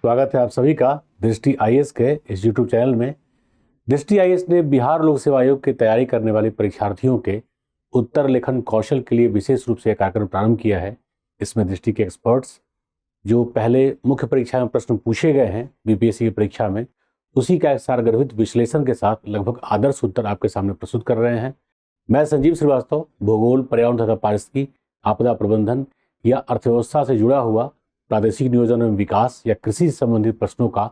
स्वागत है आप सभी का दृष्टि आईएएस के इस यूट्यूब चैनल में। दृष्टि आईएएस ने बिहार लोक सेवा आयोग की तैयारी करने वाले परीक्षार्थियों के उत्तर लेखन कौशल के लिए विशेष रूप से एक कार्यक्रम प्रारंभ किया है। इसमें दृष्टि के एक्सपर्ट्स जो पहले मुख्य परीक्षा में प्रश्न पूछे गए हैं बीपीएससी की परीक्षा में, उसी का एक सारगर्भित विश्लेषण के साथ लगभग आदर्श उत्तर आपके सामने प्रस्तुत कर रहे हैं। मैं संजीव श्रीवास्तव भूगोल, पर्यावरण तथा पारिस्थितिकी, आपदा प्रबंधन या अर्थव्यवस्था से जुड़ा हुआ प्रादेशिक नियोजन एवं विकास या कृषि से संबंधित प्रश्नों का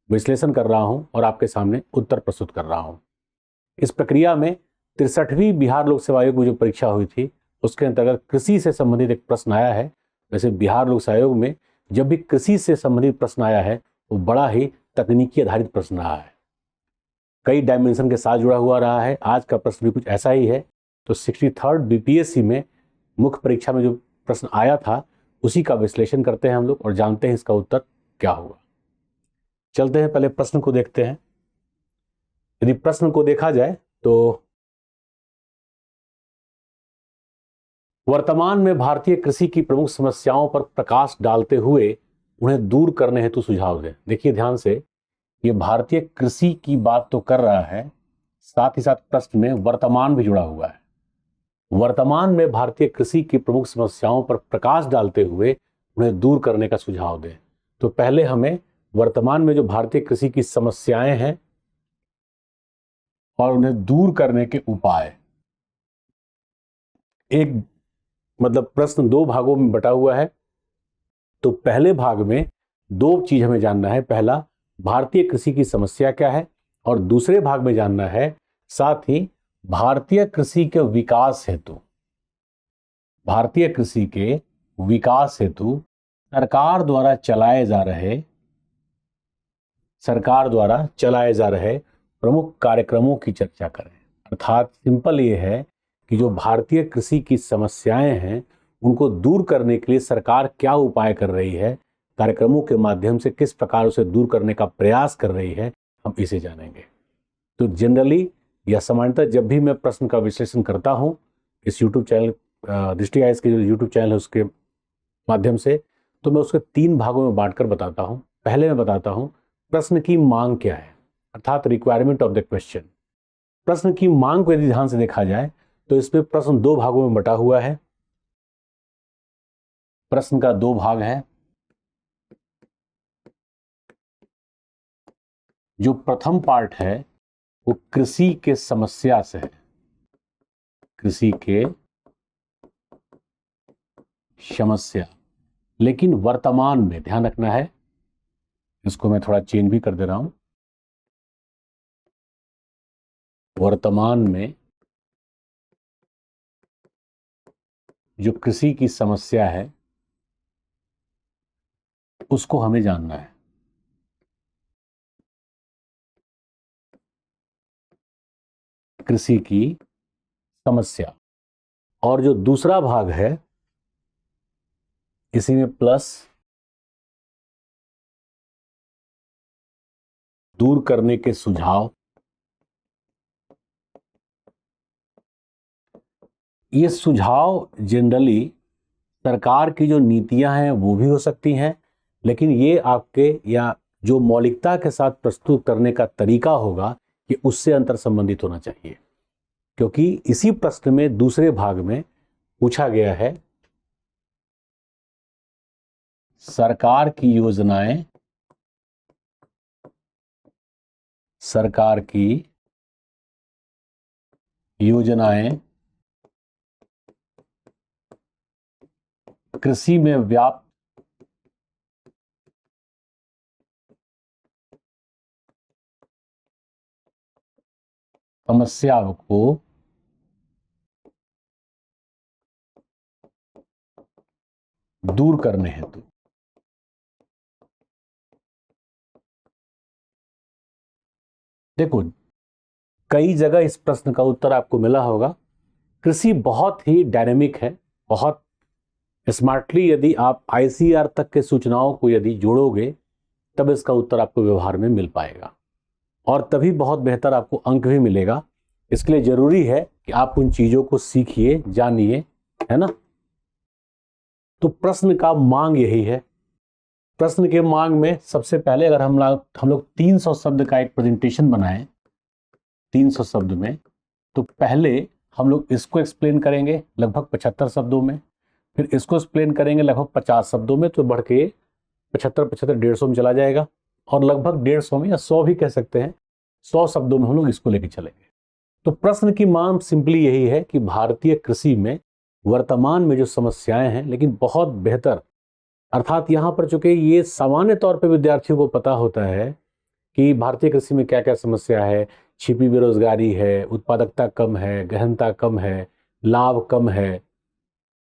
विश्लेषण कर रहा हूं और आपके सामने उत्तर प्रस्तुत कर रहा हूं। इस प्रक्रिया में 63वीं बिहार लोक सेवा आयोग में जो परीक्षा हुई थी उसके अंतर्गत कृषि से संबंधित एक प्रश्न आया है। वैसे बिहार लोक सेवा आयोग में जब भी कृषि से संबंधित प्रश्न आया है वो बड़ा ही तकनीकी आधारित प्रश्न रहा है, कई डायमेंशन के साथ जुड़ा हुआ रहा है। आज का प्रश्न भी कुछ ऐसा ही है। तो 63rd बीपीएससी में मुख्य परीक्षा में जो प्रश्न आया था उसी का विश्लेषण करते हैं हम लोग और जानते हैं इसका उत्तर क्या होगा। चलते हैं, पहले प्रश्न को देखते हैं। यदि प्रश्न को देखा जाए तो वर्तमान में भारतीय कृषि की प्रमुख समस्याओं पर प्रकाश डालते हुए उन्हें दूर करने हेतु सुझाव दें। देखिए ध्यान से, ये भारतीय कृषि की बात तो कर रहा है, साथ ही साथ प्रश्न में वर्तमान भी जुड़ा हुआ है। वर्तमान में भारतीय कृषि की प्रमुख समस्याओं पर प्रकाश डालते हुए उन्हें दूर करने का सुझाव दें। तो पहले हमें वर्तमान में जो भारतीय कृषि की समस्याएं हैं और उन्हें दूर करने के उपाय, एक मतलब प्रश्न दो भागों में बटा हुआ है। तो पहले भाग में दो चीज हमें जानना है। पहला, भारतीय कृषि की समस्या क्या है, और दूसरे भाग में जानना है साथ ही भारतीय कृषि के विकास हेतु, भारतीय कृषि के विकास हेतु सरकार द्वारा चलाए जा रहे प्रमुख कार्यक्रमों की चर्चा करें। अर्थात सिंपल ये है कि जो भारतीय कृषि की समस्याएं हैं उनको दूर करने के लिए सरकार क्या उपाय कर रही है, कार्यक्रमों के माध्यम से किस प्रकार उसे दूर करने का प्रयास कर रही है, हम इसे जानेंगे। तो जनरली या सामान्यतः जब भी मैं प्रश्न का विश्लेषण करता हूं इस यूट्यूब चैनल दृष्टि आईएएस के जो यूट्यूब चैनल है उसके माध्यम से, तो मैं उसके 3 भागों में बांटकर बताता हूं। पहले मैं बताता हूं प्रश्न की मांग क्या है, अर्थात रिक्वायरमेंट ऑफ द क्वेश्चन। प्रश्न की मांग को यदि ध्यान से देखा जाए तो इसमें प्रश्न 2 भागों में बटा हुआ है। प्रश्न का 2 भाग है। जो प्रथम पार्ट है वो कृषि के समस्या से है, कृषि के समस्या, लेकिन वर्तमान में ध्यान रखना है, इसको मैं थोड़ा चेंज भी कर दे रहा हूं। वर्तमान में जो कृषि की समस्या है उसको हमें जानना है। कृषि की समस्या, और जो दूसरा भाग है इसी में प्लस दूर करने के सुझाव। ये सुझाव जनरली सरकार की जो नीतियां हैं वो भी हो सकती हैं, लेकिन ये आपके या जो मौलिकता के साथ प्रस्तुत करने का तरीका होगा कि उससे अंतर संबंधित होना चाहिए, क्योंकि इसी प्रश्न में दूसरे भाग में पूछा गया है सरकार की योजनाएं कृषि में व्याप्त समस्या को दूर करने हेतु। देखो, कई जगह इस प्रश्न का उत्तर आपको मिला होगा। कृषि बहुत ही डायनेमिक है, बहुत स्मार्टली यदि आप आईसीआर तक के सूचनाओं को यदि जोड़ोगे तब इसका उत्तर आपको व्यवहार में मिल पाएगा, और तभी बहुत बेहतर आपको अंक भी मिलेगा। इसके लिए जरूरी है कि आप उन चीजों को सीखिए, जानिए, है ना। तो प्रश्न का मांग यही है प्रश्न के मांग में सबसे पहले अगर हम लोग 300 शब्द का एक प्रेजेंटेशन बनाएं 300 शब्द में, तो पहले हम लोग इसको एक्सप्लेन करेंगे लगभग 75 शब्दों में, फिर इसको एक्सप्लेन करेंगे लगभग 50 शब्दों में, तो बढ़ के 75 150 में चला जाएगा, और लगभग 150 में या 100 भी कह सकते हैं, 100 शब्दों में हम लोग इसको लेके चलेंगे। तो प्रश्न की मांग सिंपली यही है कि भारतीय कृषि में वर्तमान में जो समस्याएं हैं, लेकिन बहुत बेहतर, अर्थात यहाँ पर चूंकि ये सामान्य तौर पर विद्यार्थियों को पता होता है कि भारतीय कृषि में क्या क्या समस्या है, छिपी बेरोजगारी है, उत्पादकता कम है, गहनता कम है, लाभ कम है,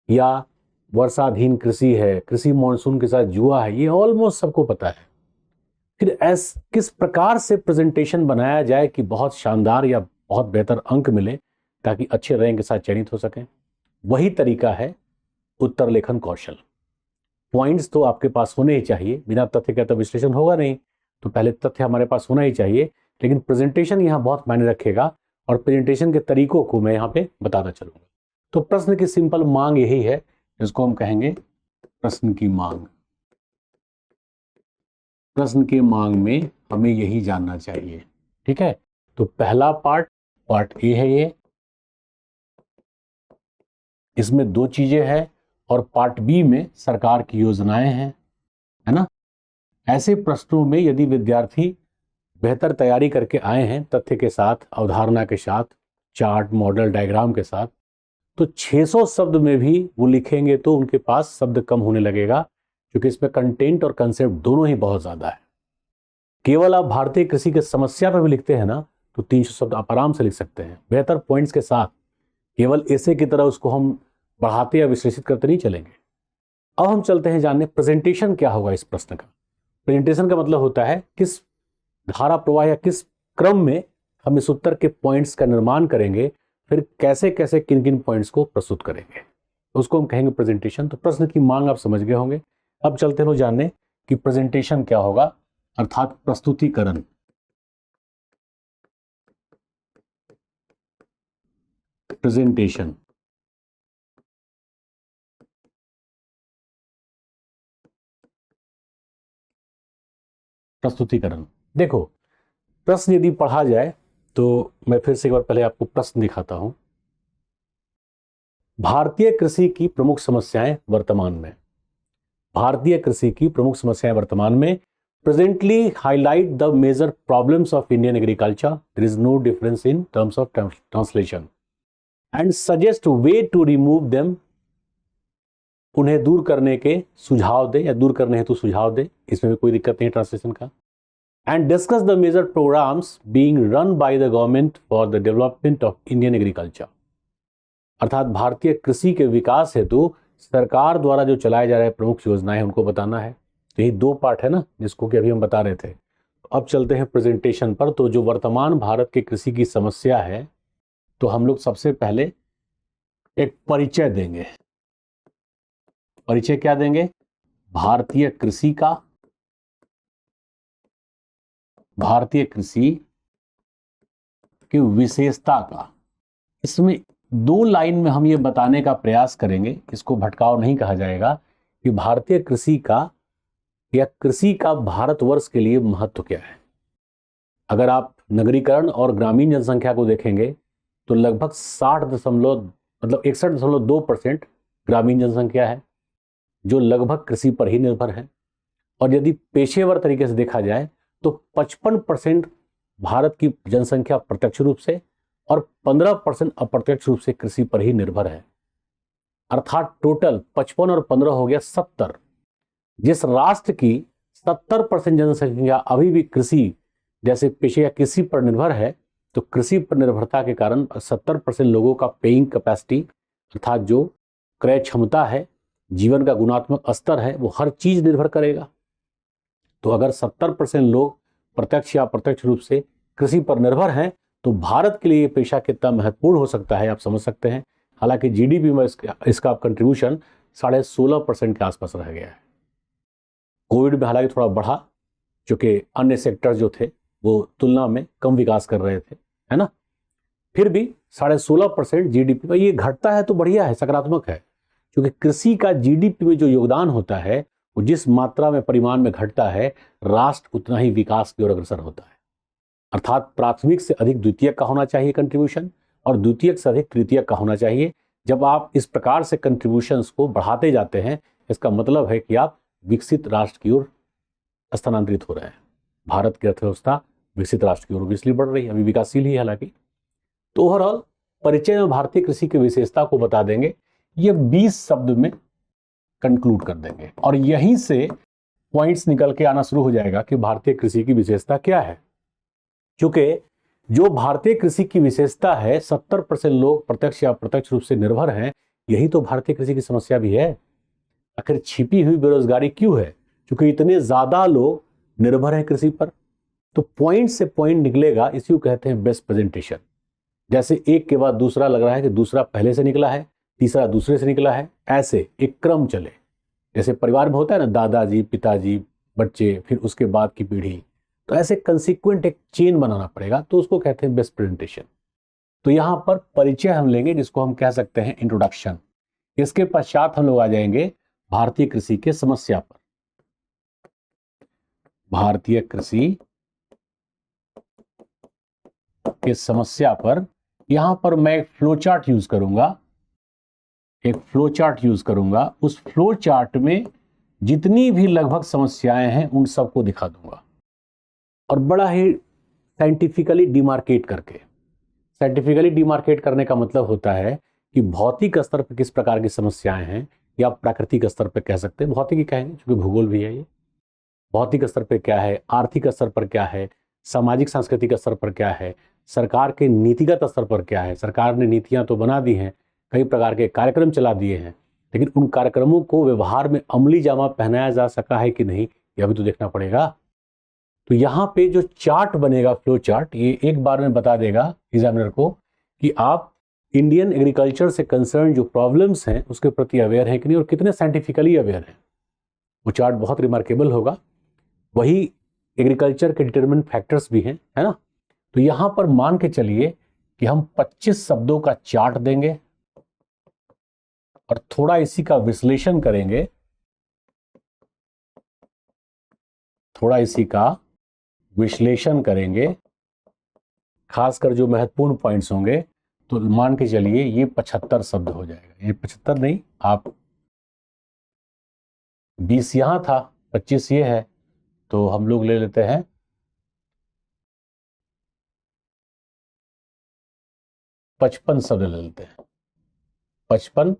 या वर्षाधीन कृषि है, कृषि मॉनसून के साथ जुआ है, ये ऑलमोस्ट सबको पता है। फिर किस प्रकार से प्रेजेंटेशन बनाया जाए कि बहुत शानदार या बहुत बेहतर अंक मिले ताकि अच्छे रैंक के साथ चयनित हो सकें, वही तरीका है उत्तर लेखन कौशल। पॉइंट्स तो आपके पास होने ही चाहिए, बिना तथ्य का तो विश्लेषण होगा नहीं, तो पहले तथ्य हमारे पास होना ही चाहिए, लेकिन प्रेजेंटेशन यहाँ बहुत मायने रखेगा, और प्रेजेंटेशन के तरीकों को मैं यहाँ पे बताना चलूंगा। तो प्रश्न की सिंपल मांग यही है, जिसको हम कहेंगे प्रश्न की मांग। प्रश्न की मांग में हमें यही जानना चाहिए, ठीक है। तो पहला पार्ट ए है ये, इसमें 2 चीजें हैं, और पार्ट बी में सरकार की योजनाएं हैं, है ना। ऐसे प्रश्नों में यदि विद्यार्थी बेहतर तैयारी करके आए हैं, तथ्य के साथ, अवधारणा के साथ, चार्ट, मॉडल, डायग्राम के साथ, तो 600 शब्द में भी वो लिखेंगे तो उनके पास शब्द कम होने लगेगा, क्योंकि इसमें कंटेंट और कंसेप्ट दोनों ही बहुत ज्यादा है। केवल आप भारतीय कृषि की समस्या पर भी लिखते हैं ना, तो 300 शब्द आप आराम से लिख सकते हैं बेहतर पॉइंट्स के साथ। केवल ऐसे की तरह उसको हम बढ़ाते या विश्लेषित करते नहीं चलेंगे। अब हम चलते हैं जानने प्रेजेंटेशन क्या होगा इस प्रश्न का। प्रेजेंटेशन का मतलब होता है किस धारा प्रवाह या किस क्रम में हम इस उत्तर के पॉइंट्स का निर्माण करेंगे, फिर कैसे कैसे किन किन पॉइंट्स को प्रस्तुत करेंगे, उसको हम कहेंगे प्रेजेंटेशन। तो प्रश्न की मांग आप समझ गए होंगे। अब चलते हैं जानने कि प्रेजेंटेशन क्या होगा, अर्थात प्रस्तुतिकरण। प्रेजेंटेशन प्रस्तुतिकरण। देखो, प्रश्न यदि पढ़ा जाए तो मैं फिर से एक बार पहले आपको प्रश्न दिखाता हूं। भारतीय कृषि की प्रमुख समस्याएं वर्तमान में, भारतीय कृषि की प्रमुख समस्याएं वर्तमान में, presently highlight the major problems of Indian agriculture, there is no difference in terms of translation, and suggest way to remove them, उन्हें दूर करने के सुझाव दे या दूर करने हेतु सुझाव दे, इसमें भी कोई दिक्कत नहीं ट्रांसलेशन का। And discuss the major programmes being run by the government for the development of Indian agriculture, अर्थात भारतीय कृषि के विकास हेतु सरकार द्वारा जो चलाए जा रहे प्रमुख योजनाएं उनको बताना है। तो यही 2 पार्ट है ना, जिसको कि अभी हम बता रहे थे। अब चलते हैं प्रेजेंटेशन पर। तो जो वर्तमान भारत के कृषि की समस्या है, तो हम लोग सबसे पहले एक परिचय देंगे। परिचय क्या देंगे? भारतीय कृषि का, भारतीय कृषि की विशेषता का। इसमें 2 लाइन में हम ये बताने का प्रयास करेंगे, इसको भटकाव नहीं कहा जाएगा, कि भारतीय कृषि का या कृषि का भारतवर्ष के लिए महत्व क्या है। अगर आप नगरीकरण और ग्रामीण जनसंख्या को देखेंगे तो लगभग 61.2% ग्रामीण जनसंख्या है, जो लगभग कृषि पर ही निर्भर है। और यदि पेशेवर तरीके से देखा जाए तो 55% भारत की जनसंख्या प्रत्यक्ष रूप से और 15% अप्रत्यक्ष रूप से कृषि पर ही निर्भर है। अर्थात टोटल 55 और 15 हो गया 70। जिस राष्ट्र की 70% जनसंख्या अभी भी कृषि जैसे पेशे या कृषि पर निर्भर है, तो कृषि पर निर्भरता के कारण 70% लोगों का पेइंग कैपेसिटी, अर्थात जो क्रय क्षमता है, जीवन का गुणात्मक स्तर है, वो हर चीज निर्भर करेगा। तो अगर 70% लोग प्रत्यक्ष या अप्रत्यक्ष रूप से कृषि पर निर्भर हैं, तो भारत के लिए ये पेशा कितना महत्वपूर्ण हो सकता है आप समझ सकते हैं। हालांकि जीडीपी में इसका कंट्रीब्यूशन 16.5% के आसपास रह गया है। कोविड में हालांकि थोड़ा बढ़ा, क्योंकि अन्य सेक्टर जो थे वो तुलना में कम विकास कर रहे थे, है ना। फिर भी 16.5% जीडीपी में ये घटता है तो बढ़िया है, सकारात्मक है, क्योंकि कृषि का जीडीपी में जो योगदान होता है वो जिस मात्रा में परिमाण में घटता है, राष्ट्र उतना ही विकास की ओर अग्रसर होता है। अर्थात प्राथमिक से अधिक द्वितीयक का होना चाहिए कंट्रीब्यूशन, और द्वितीयक से अधिक तृतीयक का होना चाहिए। जब आप इस प्रकार से कंट्रीब्यूशंस को बढ़ाते जाते हैं, इसका मतलब है कि आप विकसित राष्ट्र की ओर स्थानांतरित हो रहे हैं। भारत की अर्थव्यवस्था विकसित राष्ट्र की ओर इसलिए बढ़ रही है, अभी विकासशील ही है हालांकि। तो ओवरऑल परिचय में भारतीय कृषि की विशेषता को बता देंगे, ये 20 शब्द में कंक्लूड कर देंगे, और यहीं से पॉइंट्स निकल के आना शुरू हो जाएगा कि भारतीय कृषि की विशेषता क्या है। क्योंकि जो भारतीय कृषि की विशेषता है, 70% लोग प्रत्यक्ष या अप्रत्यक्ष रूप से निर्भर हैं, यही तो भारतीय कृषि की समस्या भी है। आखिर छिपी हुई बेरोजगारी क्यों है? क्योंकि इतने ज्यादा लोग निर्भर हैं कृषि पर। तो पॉइंट से पॉइंट निकलेगा, इसी को कहते हैं बेस्ट प्रेजेंटेशन। जैसे एक के बाद दूसरा लग रहा है कि दूसरा पहले से निकला है, तीसरा दूसरे से निकला है, ऐसे एक क्रम चले। जैसे परिवार में होता है ना, दादाजी, पिताजी, बच्चे, फिर उसके बाद की पीढ़ी, तो ऐसे कंसिक्वेंट एक चेन बनाना पड़ेगा, तो उसको कहते हैं बेस्ट प्रेजेंटेशन। तो यहां पर परिचय हम लेंगे, जिसको हम कह सकते हैं इंट्रोडक्शन। इसके पश्चात हम लोग आ जाएंगे भारतीय कृषि के समस्या पर। भारतीय कृषि के समस्या पर यहां पर मैं एक फ्लो चार्ट यूज करूंगा, उस फ्लो चार्ट में जितनी भी लगभग समस्याएं हैं उन सबको दिखा दूंगा, और बड़ा ही साइंटिफिकली डिमार्केट करके। साइंटिफिकली डिमार्केट करने का मतलब होता है कि भौतिक स्तर पर किस प्रकार की समस्याएं हैं, या प्राकृतिक स्तर पर कह सकते हैं, भौतिक ही कहेंगे क्योंकि भूगोल भी है ये। भौतिक स्तर पर क्या है, आर्थिक स्तर पर क्या है, सामाजिक सांस्कृतिक स्तर पर क्या है, सरकार के नीतिगत स्तर पर क्या है। सरकार ने नीतियां तो बना दी हैं, कई प्रकार के कार्यक्रम चला दिए हैं, लेकिन उन कार्यक्रमों को व्यवहार में अमली जामा पहनाया जा सका है कि नहीं, यह भी तो देखना पड़ेगा। तो यहाँ पे जो चार्ट बनेगा, फ्लो चार्ट, ये एक बार में बता देगा एग्जामिनर को कि आप इंडियन एग्रीकल्चर से कंसर्न जो प्रॉब्लम्स हैं उसके प्रति अवेयर हैं कि नहीं, और कितने साइंटिफिकली अवेयर हैं। वो चार्ट बहुत रिमार्केबल होगा। वही एग्रीकल्चर के डिटरमिनेंट फैक्टर्स भी हैं, है ना। तो यहां पर मान के चलिए कि हम 25 शब्दों का चार्ट देंगे और थोड़ा इसी का विश्लेषण करेंगे, खासकर जो महत्वपूर्ण पॉइंट्स होंगे। तो मान के चलिए ये 75 शब्द हो जाएगा। ये 75 नहीं, आप 20 यहां था, 25 ये है, तो हम लोग ले लेते हैं 55 शब्द ले लेते हैं। 55,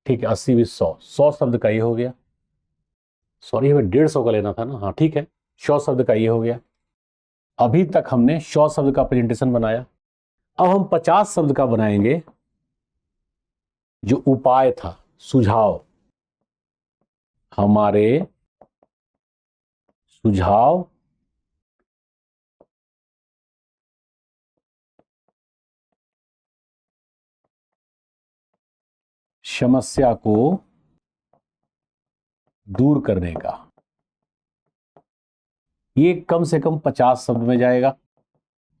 ठीक है, 80 20 100 शब्द का ये हो गया। सॉरी, हमें 150 का लेना था ना। हाँ ठीक है, 100 शब्द का ये हो गया। अभी तक हमने 100 शब्द का प्रेजेंटेशन बनाया। अब हम 50 शब्द का बनाएंगे, जो उपाय था, सुझाव, हमारे सुझाव समस्या को दूर करने का। ये कम से कम 50 शब्द में जाएगा,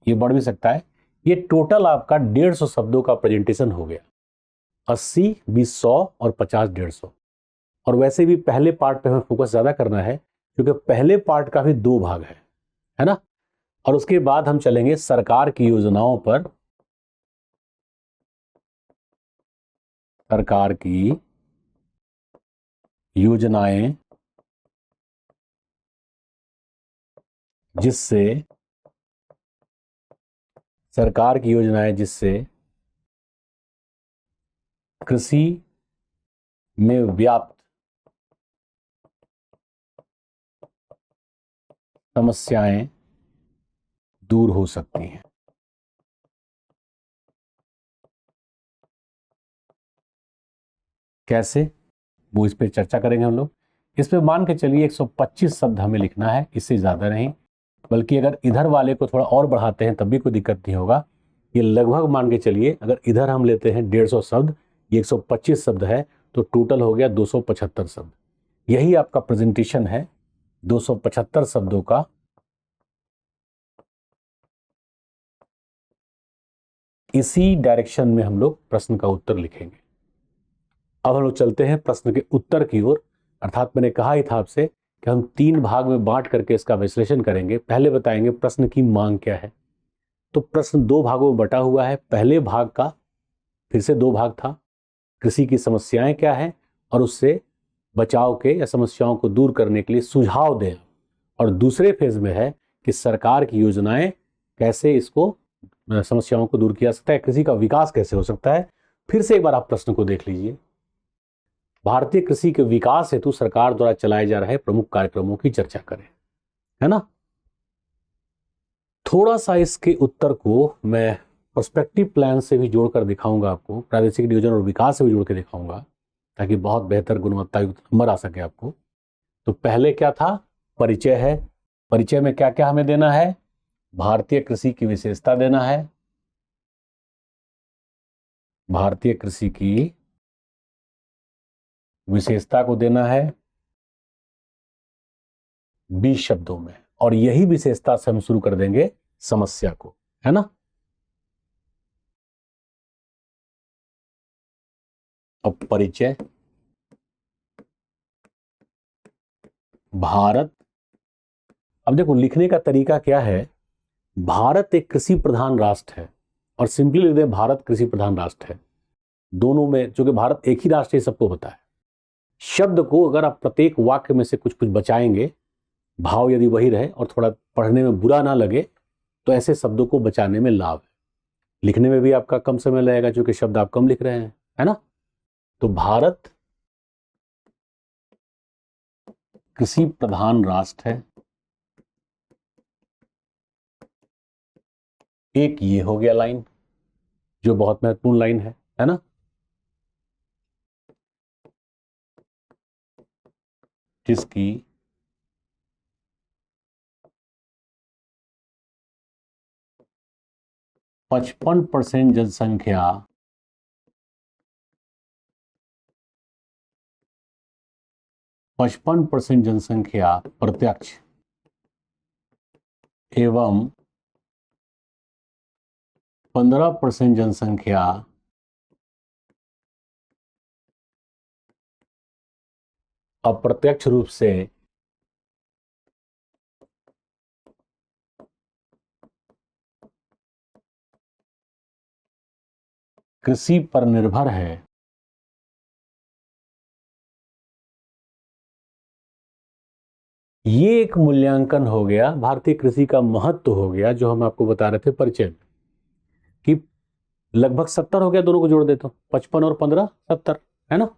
ये बढ़ भी सकता है। ये टोटल आपका 150 शब्दों का प्रेजेंटेशन हो गया। 80 20 100 और 50 150। और वैसे भी पहले पार्ट पे हमें फोकस ज्यादा करना है, क्योंकि पहले पार्ट का भी 2 भाग है ना। और उसके बाद हम चलेंगे सरकार की योजनाओं पर, सरकार की योजनाएं जिससे कृषि में व्याप्त समस्याएं दूर हो सकती हैं। कैसे, वो इस पे चर्चा करेंगे हम लोग। इस पे मान के चलिए 125 शब्द हमें लिखना है, इससे ज्यादा नहीं। बल्कि अगर इधर वाले को थोड़ा और बढ़ाते हैं तब भी कोई दिक्कत नहीं होगा। ये लगभग मान के चलिए, अगर इधर हम लेते हैं 150 शब्द, ये 125 शब्द है, तो टोटल हो गया 275 शब्द। यही आपका प्रेजेंटेशन है, 275 शब्दों का। इसी डायरेक्शन में हम लोग प्रश्न का उत्तर लिखेंगे। अब हम लोग चलते हैं प्रश्न के उत्तर की ओर। अर्थात मैंने कहा ही था आपसे कि हम 3 भाग में बांट करके इसका विश्लेषण करेंगे। पहले बताएंगे प्रश्न की मांग क्या है। तो प्रश्न 2 भागों में बटा हुआ है। पहले भाग का फिर से 2 भाग था, कृषि की समस्याएं क्या है और उससे बचाव के या समस्याओं को दूर करने के लिए सुझाव दें। और दूसरे फेज में है कि सरकार की योजनाएं कैसे इसको समस्याओं को दूर किया जा सकता है, कृषि का विकास कैसे हो सकता है। फिर से एक बार आप प्रश्न को देख लीजिए। भारतीय कृषि के विकास हेतु सरकार द्वारा चलाए जा रहे प्रमुख कार्यक्रमों की चर्चा करें, है ना। थोड़ा सा इसके उत्तर को मैं पर्सपेक्टिव प्लान से भी जोड़कर दिखाऊंगा आपको, प्रादेशिक नियोजन और विकास से भी जोड़ के दिखाऊंगा, ताकि बहुत बेहतर गुणवत्ता युक्त नंबर आ सके आपको। तो पहले क्या था, परिचय है। परिचय में क्या क्या हमें देना है, भारतीय कृषि की विशेषता देना है, भारतीय कृषि की विशेषता को देना है 20 शब्दों में, और यही विशेषता से हम शुरू कर देंगे समस्या को, है ना। अब परिचय, भारत। अब देखो लिखने का तरीका क्या है, भारत एक कृषि प्रधान राष्ट्र है, और सिंपली लिख दें भारत कृषि प्रधान राष्ट्र है। दोनों में, चूंकि भारत एक ही राष्ट्र है सबको पता है। शब्द को अगर आप प्रत्येक वाक्य में से कुछ कुछ बचाएंगे, भाव यदि वही रहे और थोड़ा पढ़ने में बुरा ना लगे, तो ऐसे शब्दों को बचाने में लाभ है। लिखने में भी आपका कम समय लगेगा क्योंकि शब्द आप कम लिख रहे हैं, है ना। तो भारत कृषि प्रधान राष्ट्र है। एक ये हो गया लाइन, जो बहुत महत्वपूर्ण लाइन है ना। जिसकी 55% जनसंख्या प्रत्यक्ष एवं 15% जनसंख्या अप्रत्यक्ष रूप से कृषि पर निर्भर है। ये एक मूल्यांकन हो गया, भारतीय कृषि का महत्व हो गया, जो हम आपको बता रहे थे परिचय में, कि लगभग 70 हो गया, दोनों को जोड़ देता हूं, 55 और 15 70, है ना।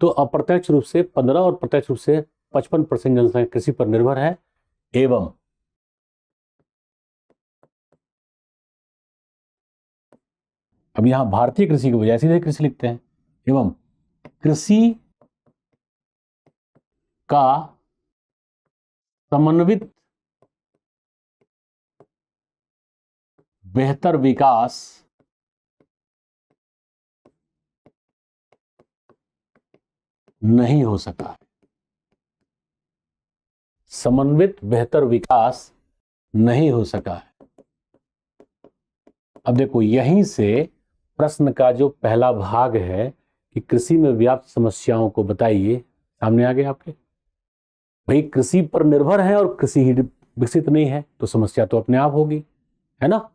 तो अप्रत्यक्ष रूप से 15 और प्रत्यक्ष रूप से 55% जनसंख्या कृषि पर निर्भर है। एवं अब यहां भारतीय कृषि की बजाय सीधे कृषि लिखते हैं। एवं कृषि का समन्वित बेहतर विकास नहीं हो सका। समन्वित बेहतर विकास नहीं हो सका है। अब देखो यहीं से प्रश्न का जो पहला भाग है कि कृषि में व्याप्त समस्याओं को बताइए, सामने आ गए आपके। भाई कृषि पर निर्भर है और कृषि ही विकसित नहीं है, तो समस्या तो अपने आप होगी, है ना।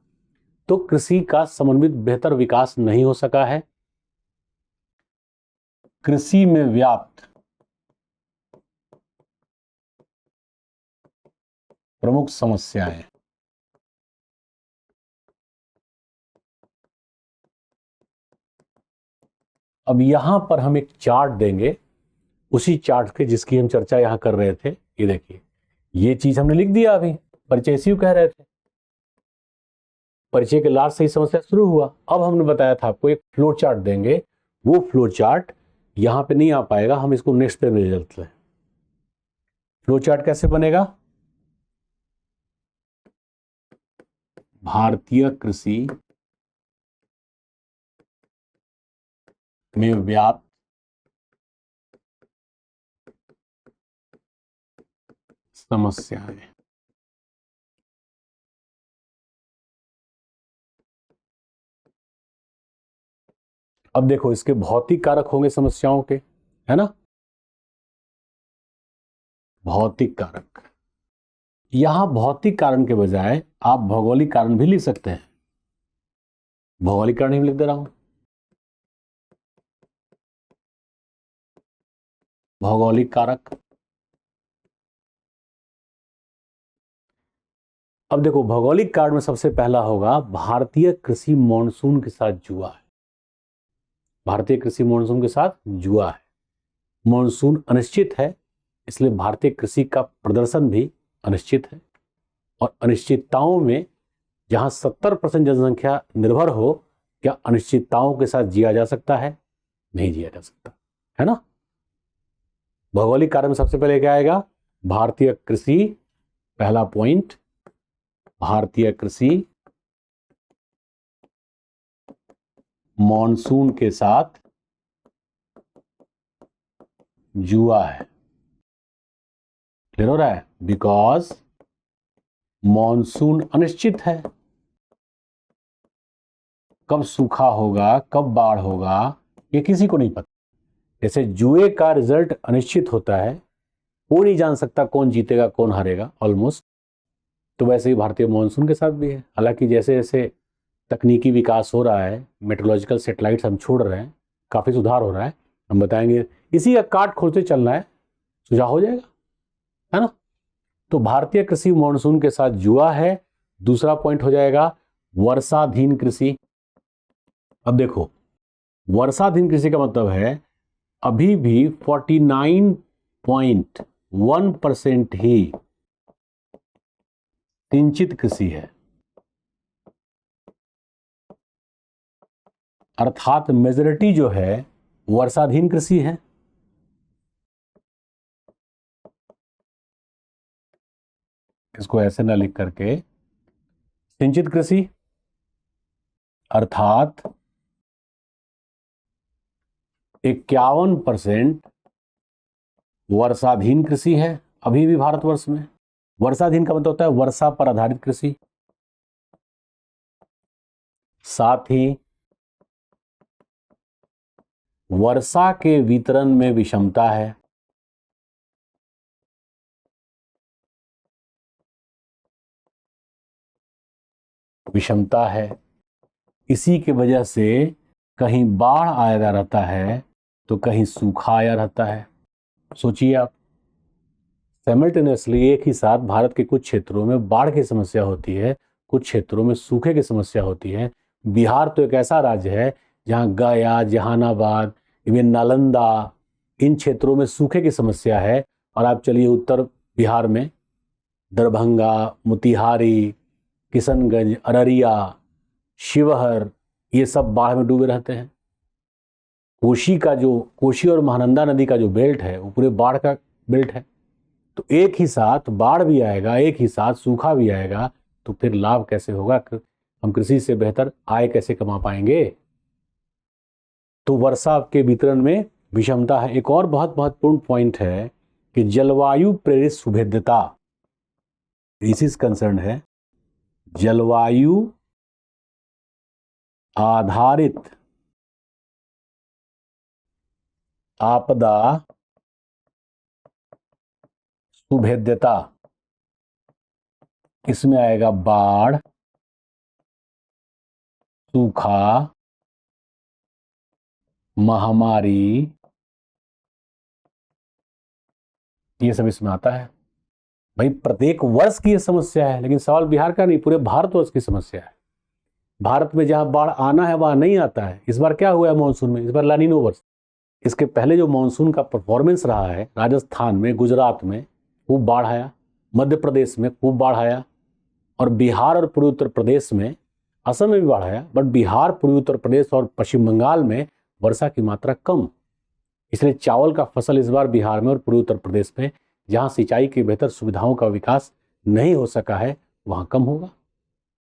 तो कृषि का समन्वित बेहतर विकास नहीं हो सका है। कृषि में व्याप्त प्रमुख समस्याएं, अब यहां पर हम एक चार्ट देंगे, उसी चार्ट के जिसकी हम चर्चा यहां कर रहे थे। ये देखिए, ये चीज हमने लिख दिया। अभी परिचय इसी को कह रहे थे, परिचय के लास्ट से ही समस्या शुरू हुआ। अब हमने बताया था आपको एक फ्लो चार्ट देंगे, वो फ्लो चार्ट यहां पे नहीं आ पाएगा, हम इसको नेक्स्ट पे ले चलते हैं। फ्लो चार्ट कैसे बनेगा, भारतीय कृषि में व्याप्त समस्याएं। अब देखो इसके भौतिक कारक होंगे समस्याओं के, है ना, भौतिक कारक। यहां भौतिक कारण के बजाय आप भौगोलिक कारण भी लिख सकते हैं। भौगोलिक कारण ही लिख दे रहा हूं, भौगोलिक कारक। अब देखो भौगोलिक कारण में सबसे पहला होगा भारतीय कृषि मॉनसून के साथ जुआ है। भारतीय कृषि मॉनसून के साथ जुआ है। मॉनसून अनिश्चित है, इसलिए भारतीय कृषि का प्रदर्शन भी अनिश्चित है। और अनिश्चितताओं में जहां 70% जनसंख्या निर्भर हो, क्या अनिश्चितताओं के साथ जिया जा सकता है? नहीं जिया जा सकता, है ना। भौगोलिक कारण में सबसे पहले क्या आएगा? भारतीय कृषि, पहला पॉइंट, भारतीय कृषि मॉनसून के साथ जुआ है। क्लियर हो रहा है? बिकॉज मॉनसून अनिश्चित है, कब सूखा होगा, कब बाढ़ होगा, ये किसी को नहीं पता। जैसे जुए का रिजल्ट अनिश्चित होता है, वो नहीं जान सकता कौन जीतेगा कौन हारेगा ऑलमोस्ट, तो वैसे ही भारतीय मॉनसून के साथ भी है। हालांकि जैसे जैसे तकनीकी विकास हो रहा है, मेट्रोलॉजिकल सैटेलाइट्स हम छोड़ रहे हैं, काफी सुधार हो रहा है, हम बताएंगे, इसी का काट खोलते चलना है, सुझाव हो जाएगा, है ना। तो भारतीय कृषि मॉनसून के साथ जुआ है। दूसरा पॉइंट हो जाएगा वर्षाधीन कृषि। अब देखो वर्षाधीन कृषि का मतलब है अभी भी 49.1% ही सिंचित कृषि है, अर्थात मेजोरिटी जो है वर्षाधीन कृषि है। इसको ऐसे ना लिख करके सिंचित कृषि अर्थात 51% वर्षाधीन कृषि है अभी भी भारतवर्ष में। वर्षाधीन का मतलब होता है वर्षा पर आधारित कृषि। साथ ही वर्षा के वितरण में विषमता है। विषमता है, इसी की वजह से कहीं बाढ़ आया रहता है तो कहीं सूखा आया रहता है। सोचिए आप, साइमल्टेनियसली एक ही साथ भारत के कुछ क्षेत्रों में बाढ़ की समस्या होती है, कुछ क्षेत्रों में सूखे की समस्या होती है। बिहार तो एक ऐसा राज्य है जहां गया, जहानाबाद, इवन नालंदा, इन क्षेत्रों में सूखे की समस्या है। और आप चलिए उत्तर बिहार में दरभंगा, मोतिहारी, किशनगंज, अररिया, शिवहर, ये सब बाढ़ में डूबे रहते हैं। कोशी और महानंदा नदी का जो बेल्ट है वो पूरे बाढ़ का बेल्ट है। तो एक ही साथ बाढ़ भी आएगा, एक ही साथ सूखा भी आएगा, तो फिर लाभ कैसे होगा? हम कृषि से बेहतर आय कैसे कमा पाएंगे? तो वर्षा के वितरण में विषमता है। एक और बहुत महत्वपूर्ण पॉइंट है कि जलवायु प्रेरित सुभेद्यता, इसी से कंसर्न है। जलवायु आधारित आपदा सुभेद्यता, इसमें आएगा बाढ़, सूखा, महामारी, ये सब इसमें आता है। भाई प्रत्येक वर्ष की ये समस्या है, लेकिन सवाल बिहार का नहीं, पूरे भारतवर्ष की समस्या है। भारत में जहां बाढ़ आना है वहां नहीं आता है। इस बार क्या हुआ है मानसून में? इस बार लानिनो वर्ष। इसके पहले जो मानसून का परफॉर्मेंस रहा है, राजस्थान में, गुजरात में खूब बाढ़ आया, मध्य प्रदेश में खूब बाढ़ आया, और बिहार और पूर्वी उत्तर प्रदेश में, असम में भी बाढ़ आया, बट बिहार, पूर्वी उत्तर प्रदेश और पश्चिम बंगाल में वर्षा की मात्रा कम। इसलिए चावल का फसल इस बार बिहार में और पूर्वी उत्तर प्रदेश में, जहां सिंचाई की बेहतर सुविधाओं का विकास नहीं हो सका है, वहां कम होगा।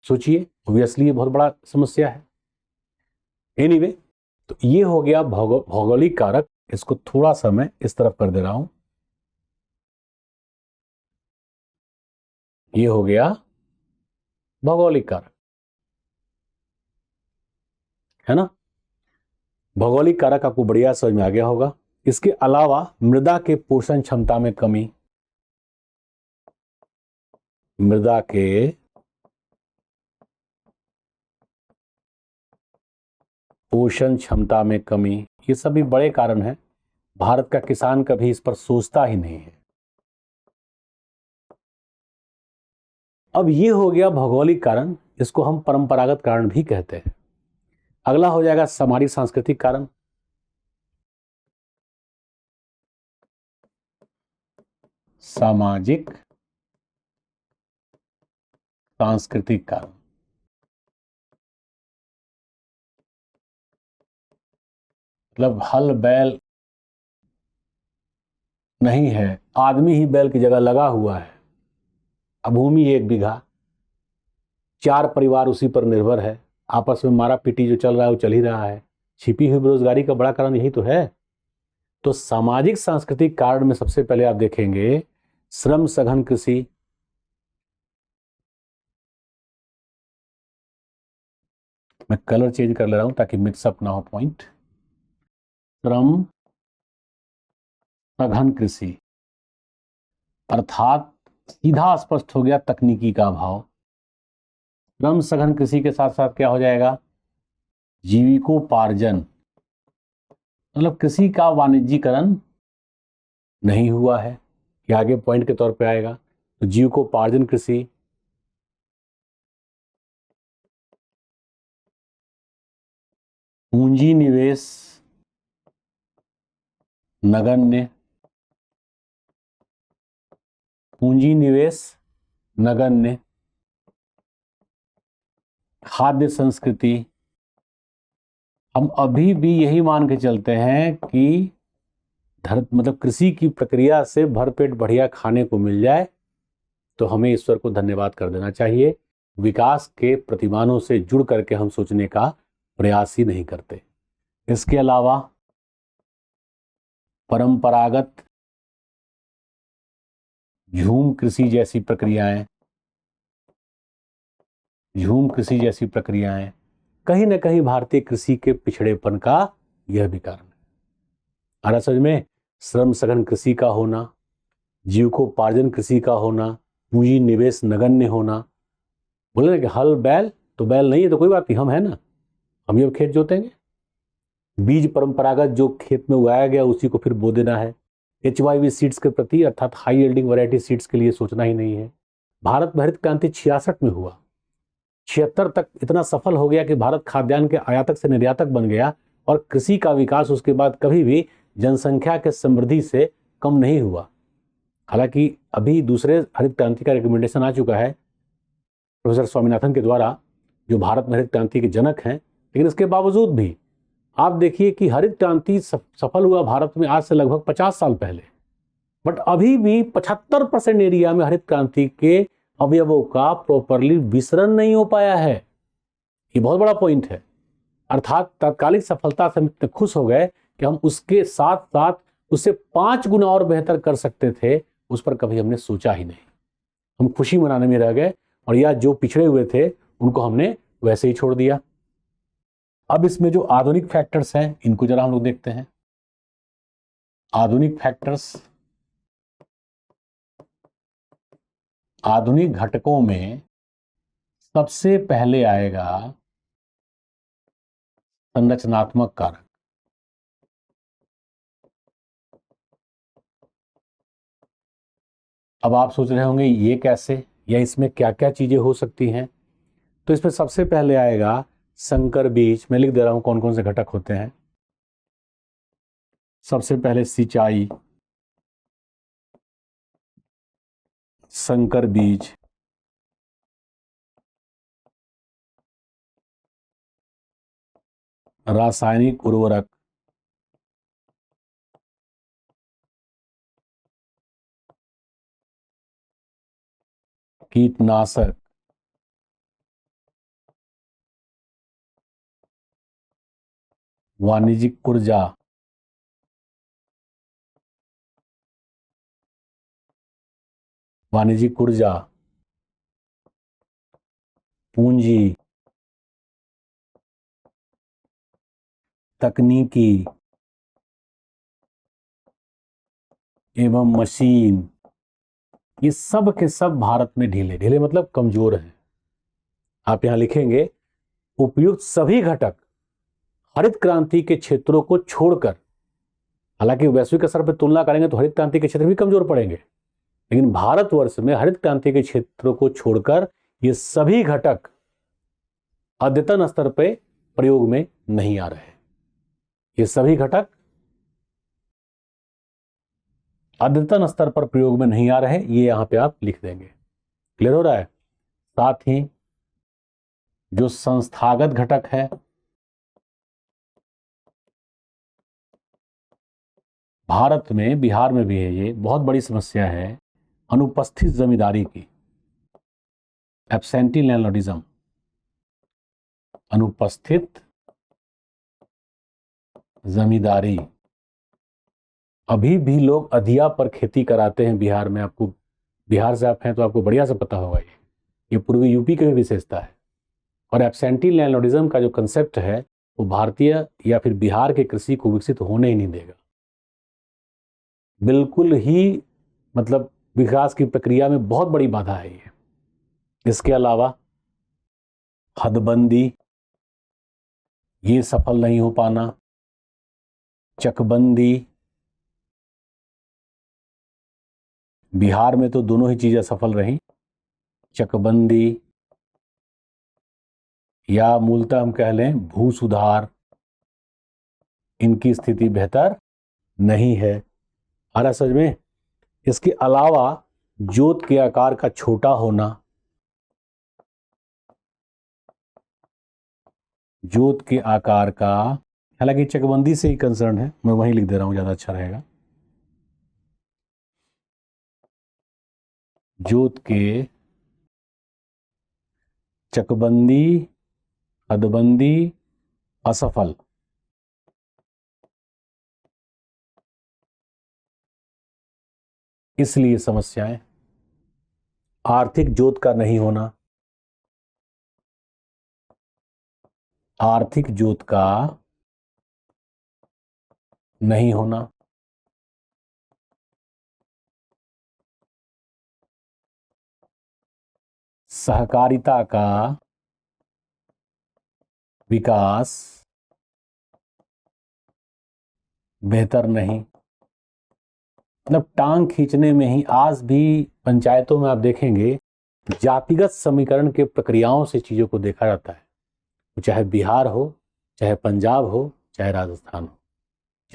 सोचिए, ऑब्वियसली ये बहुत बड़ा समस्या है। एनीवे, तो ये हो गया भौगोलिक कारक। इसको थोड़ा सा मैं इस तरफ कर दे रहा हूं। ये हो गया भौगोलिक कारक, है ना। भौगोलिक कारक आपको बढ़िया समझ में आ गया होगा। इसके अलावा मृदा के पोषण क्षमता में कमी, मृदा के पोषण क्षमता में कमी, ये सभी बड़े कारण हैं। भारत का किसान कभी इस पर सोचता ही नहीं है। अब ये हो गया भौगोलिक कारण, इसको हम परंपरागत कारण भी कहते हैं। अगला हो जाएगा सामाजिक सांस्कृतिक कारण। सामाजिक सांस्कृतिक कारण, मतलब हल बैल नहीं है, आदमी ही बैल की जगह लगा हुआ है। अब भूमि 1 बीघा, 4 परिवार उसी पर निर्भर है, आपस में मारा पीटी जो चल रहा है वो चल ही रहा है। छिपी हुई बेरोजगारी का बड़ा कारण यही तो है। तो सामाजिक सांस्कृतिक कारण में सबसे पहले आप देखेंगे श्रम सघन कृषि, मैं कलर चेंज कर ले रहा हूं ताकि मिक्सअप ना हो पॉइंट। श्रम सघन कृषि अर्थात सीधा स्पष्ट हो गया तकनीकी का अभाव। श्रम सघन कृषि के साथ साथ क्या हो जाएगा, जीविकोपार्जन, मतलब कृषि का वाणिज्यीकरण नहीं हुआ है। ये आगे पॉइंट के तौर पे आएगा। तो जीविकोपार्जन कृषि, पूंजी निवेश नगण्य, पूंजी निवेश नगण्य, खाद्य संस्कृति, हम अभी भी यही मान के चलते हैं कि मतलब कृषि की प्रक्रिया से भरपेट बढ़िया खाने को मिल जाए तो हमें ईश्वर को धन्यवाद कर देना चाहिए। विकास के प्रतिमानों से जुड़ करके हम सोचने का प्रयास ही नहीं करते। इसके अलावा परंपरागत झूम कृषि जैसी प्रक्रियाएं, झूम कृषि जैसी प्रक्रियाएं कहीं ना कहीं भारतीय कृषि के पिछड़ेपन का यह भी कारण है। और असल में श्रम सघन कृषि का होना, जीविकोपार्जन कृषि का होना, पूंजी निवेश नगण्य होना, बोले ना कि हल बैल, तो बैल नहीं है तो कोई बात नहीं, हम है ना, हम ये खेत जोतेंगे। बीज परंपरागत जो खेत में उगाया गया उसी को फिर बो देना है। HYV सीड्स के प्रति अर्थात हाई यील्डिंग वैरायटी सीड्स के लिए सोचना ही नहीं है। भारत में हरित क्रांति 66 में हुआ, 76 तक इतना सफल हो गया कि भारत खाद्यान्न के आयातक से निर्यातक बन गया और कृषि का विकास उसके बाद कभी भी जनसंख्या के समृद्धि से कम नहीं हुआ। हालांकि अभी दूसरे हरित क्रांति का रिकमेंडेशन आ चुका है प्रोफेसर स्वामीनाथन के द्वारा, जो भारत में हरित क्रांति के जनक हैं, लेकिन इसके बावजूद भी आप देखिए कि हरित क्रांति सफल हुआ भारत में आज से लगभग 50 साल पहले, बट अभी भी 75% एरिया में हरित क्रांति के अवयवों का प्रॉपरली वितरण नहीं हो पाया है। ये बहुत बड़ा पॉइंट है। अर्थात तात्कालिक सफलता से हम इतने खुश हो गए कि हम उसके साथ साथ उससे 5 गुना और बेहतर कर सकते थे, उस पर कभी हमने सोचा ही नहीं। हम खुशी मनाने में रह गए और या जो पिछड़े हुए थे उनको हमने वैसे ही छोड़ दिया। अब इसमें जो आधुनिक फैक्टर्स हैं इनको जरा हम लोग देखते हैं। आधुनिक फैक्टर्स, आधुनिक घटकों में सबसे पहले आएगा संरचनात्मक कारक। अब आप सोच रहे होंगे ये कैसे, या इसमें क्या क्या चीजें हो सकती हैं। तो इसमें सबसे पहले आएगा संकर बीज। मैं लिख दे रहा हूं कौन कौन से घटक होते हैं। सबसे पहले सिंचाई, संकर बीज, रासायनिक उर्वरक, कीटनाशक, वाणिज्यिक ऊर्जा, वाणिज्यिक ऊर्जा, पूंजी, तकनीकी एवं मशीन, ये सब के सब भारत में ढीले ढीले मतलब कमजोर हैं। आप यहां लिखेंगे उपयुक्त सभी घटक हरित क्रांति के क्षेत्रों को छोड़कर, हालांकि वैश्विक स्तर पर तुलना करेंगे तो हरित क्रांति के क्षेत्र भी कमजोर पड़ेंगे, लेकिन भारतवर्ष में हरित क्रांति के क्षेत्रों को छोड़कर ये सभी घटक अद्यतन स्तर पर प्रयोग में नहीं आ रहे। ये सभी घटक अद्यतन स्तर पर प्रयोग में नहीं आ रहे, ये यहां पे आप लिख देंगे। क्लियर हो रहा है? साथ ही जो संस्थागत घटक है, भारत में, बिहार में भी है, ये बहुत बड़ी समस्या है अनुपस्थित जमींदारी की, एब्सेंटी लैंडलॉर्डिज्म, अनुपस्थित जमींदारी। अभी भी लोग अधिया पर खेती कराते हैं बिहार में। आपको, बिहार से आप हैं तो आपको बढ़िया से पता होगा, ये पूर्वी यूपी की भी विशेषता है। और एब्सेंटी लैंडलॉर्डिज्म का जो कंसेप्ट है वो भारतीय या फिर बिहार के कृषि को विकसित होने ही नहीं देगा, बिल्कुल ही मतलब विकास की प्रक्रिया में बहुत बड़ी बाधा है ये। इसके अलावा हदबंदी, ये सफल नहीं हो पाना, चकबंदी, बिहार में तो दोनों ही चीजें सफल रही, चकबंदी या मूलतः हम कह लें भू सुधार, इनकी स्थिति बेहतर नहीं है। आ रहा समझ में? इसके अलावा जोत के आकार का छोटा होना, जोत के आकार का, हालांकि चकबंदी से ही कंसर्न है, मैं वहीं लिख दे रहा हूं, ज्यादा अच्छा रहेगा। जोत के, चकबंदी, हदबंदी असफल, इसलिए समस्याएं। आर्थिक जोत का नहीं होना, आर्थिक जोत का नहीं होना, सहकारिता का विकास बेहतर नहीं, मतलब टांग खींचने में ही आज भी पंचायतों में आप देखेंगे जातिगत समीकरण के प्रक्रियाओं से चीजों को देखा जाता है। चाहे बिहार हो, चाहे पंजाब हो, चाहे राजस्थान हो,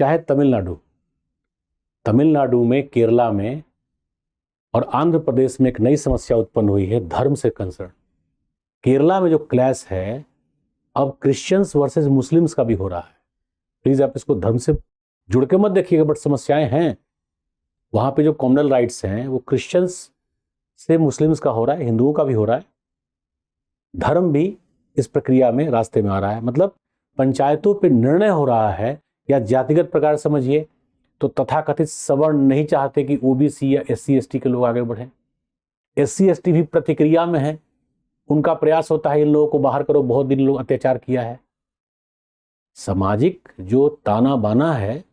चाहे तमिलनाडु, तमिलनाडु में, केरला में और आंध्र प्रदेश में एक नई समस्या उत्पन्न हुई है धर्म से कंसर्न। केरला में जो क्लैश है अब क्रिश्चियंस वर्सेस मुस्लिम्स का भी हो रहा है। प्लीज आप इसको धर्म से जुड़ के मत देखिएगा, बट समस्याएं हैं। वहां पे जो कॉम्युनल राइट्स हैं वो क्रिश्चियंस से मुस्लिम्स का हो रहा है, हिंदुओं का भी हो रहा है। धर्म भी इस प्रक्रिया में रास्ते में आ रहा है। मतलब पंचायतों पे निर्णय हो रहा है, या जातिगत प्रकार समझिए तो तथाकथित सवर्ण नहीं चाहते कि ओबीसी या एससी एसटी के लोग आगे बढ़े। एससी एसटी भी प्रतिक्रिया में है, उनका प्रयास होता है इन लोगों को बाहर करो, बहुत दिन लोग अत्याचार किया है। सामाजिक जो ताना बाना है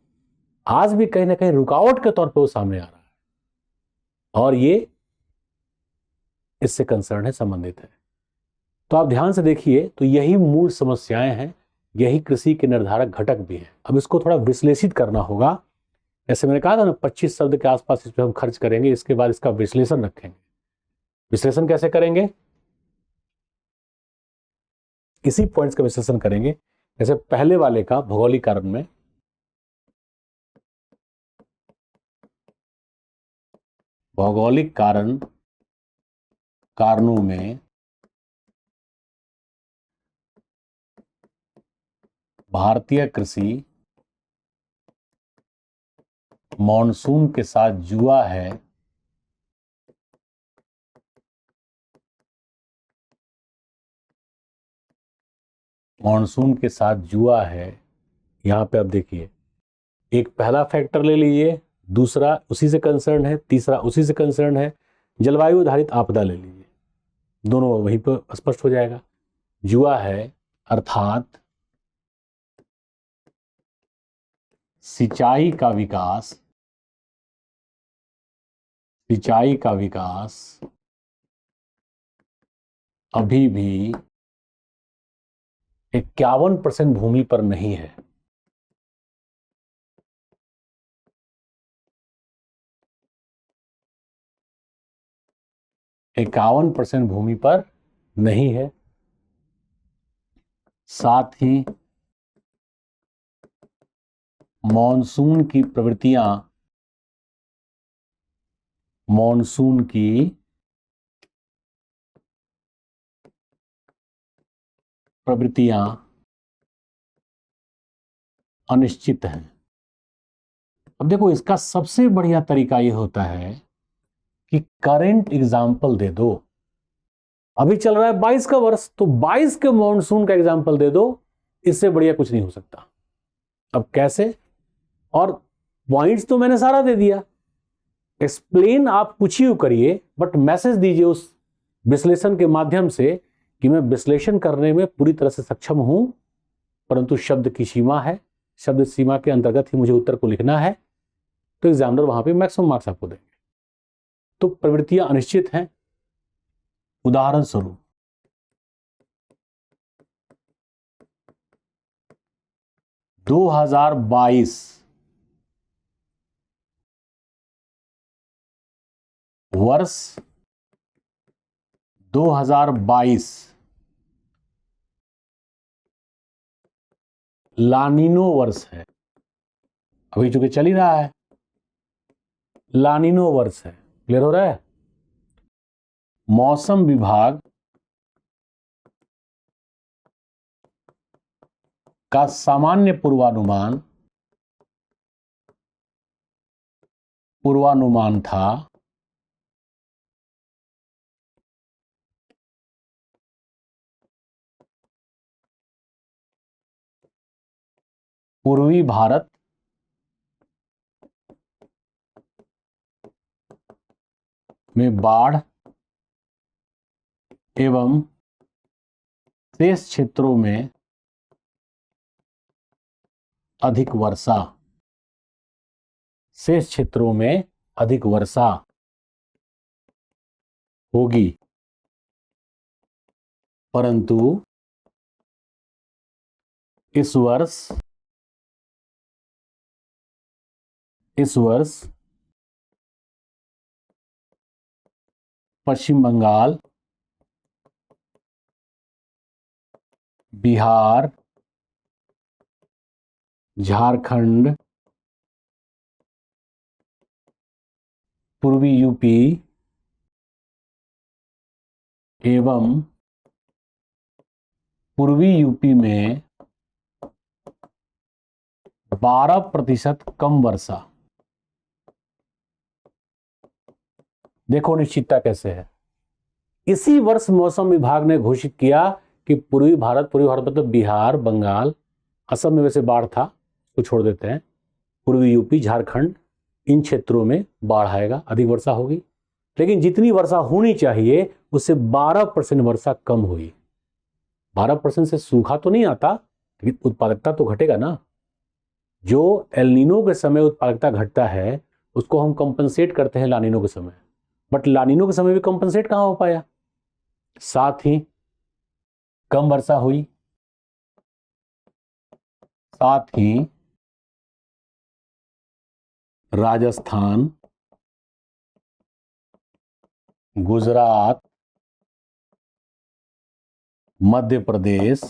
आज भी कहीं ना कहीं रुकावट के तौर पे वो सामने आ रहा है, और ये इससे कंसर्न है, संबंधित है। तो आप ध्यान से देखिए, तो यही मूल समस्याएं हैं, यही कृषि के निर्धारक घटक भी हैं। अब इसको थोड़ा विश्लेषित करना होगा। जैसे मैंने कहा था ना, 25 शब्द के आसपास इस पर हम खर्च करेंगे, इसके बाद इसका विश्लेषण रखेंगे। विश्लेषण कैसे करेंगे? इसी पॉइंट्स का विश्लेषण करेंगे। जैसे पहले वाले का भौगोलिक कारण में, भौगोलिक कारणों में भारतीय कृषि मॉनसून के साथ जुआ है, मॉनसून के साथ जुआ है। यहां पे आप देखिए, एक पहला फैक्टर ले लीजिए, दूसरा उसी से कंसर्न है, तीसरा उसी से कंसर्न है, जलवायु आधारित आपदा ले लीजिए, दोनों वहीं पर स्पष्ट हो जाएगा। जुआ है अर्थात सिंचाई का विकास, सिंचाई का विकास अभी भी 51% भूमि पर नहीं है। इक्यावन % भूमि पर नहीं है। साथ ही मॉनसून की प्रवृत्तियां, मॉनसून की प्रवृत्तियां अनिश्चित हैं। अब देखो, इसका सबसे बढ़िया तरीका यह होता है कि करंट एग्जाम्पल दे दो। अभी चल रहा है 22 का वर्ष, तो 22 के मॉनसून का एग्जाम्पल दे दो। इससे बढ़िया कुछ नहीं हो सकता। अब कैसे? और पॉइंट्स तो मैंने सारा दे दिया। एक्सप्लेन आप कुछ ही करिए, बट मैसेज दीजिए उस विश्लेषण के माध्यम से कि मैं विश्लेषण करने में पूरी तरह से सक्षम हूं, परंतु शब्द की सीमा है, शब्द सीमा के अंतर्गत ही मुझे उत्तर को लिखना है। तो एग्जामिनर वहां पे मैक्सिमम मार्क्स आपको देंगे। तो प्रवृत्तियां अनिश्चित हैं। उदाहरण स्वरूप 2022 वर्ष 2022 लानिनो वर्ष है। अभी चूंकि चल ही रहा है, लानिनो वर्ष है। क्लियर हो रहा है? मौसम विभाग का सामान्य पूर्वानुमान था पूर्वी भारत में बाढ़ एवं शेष क्षेत्रों में अधिक वर्षा, शेष क्षेत्रों में अधिक वर्षा होगी। परंतु इस वर्ष पश्चिम बंगाल, बिहार, झारखंड, पूर्वी यूपी एवं पूर्वी यूपी में 12% कम वर्षा। देखो निश्चितता कैसे है। इसी वर्ष मौसम विभाग ने घोषित किया कि पूर्वी भारत मतलब बिहार, बंगाल, असम में वैसे बाढ़ था, तो छोड़ देते हैं, पूर्वी यूपी, झारखंड, इन क्षेत्रों में बाढ़ आएगा, अधिक वर्षा होगी। लेकिन जितनी वर्षा होनी चाहिए उससे 12% वर्षा कम हुई। 12% से सूखा तो नहीं आता, लेकिन उत्पादकता तो घटेगा ना। जो एल नीनो के समय उत्पादकता घटता है उसको हम कंपनसेट करते हैं लानिनो के समय, बट लानिनो के समय भी कंपनसेट कहां हो पाया। साथ ही कम वर्षा हुई, साथ ही राजस्थान, गुजरात, मध्य प्रदेश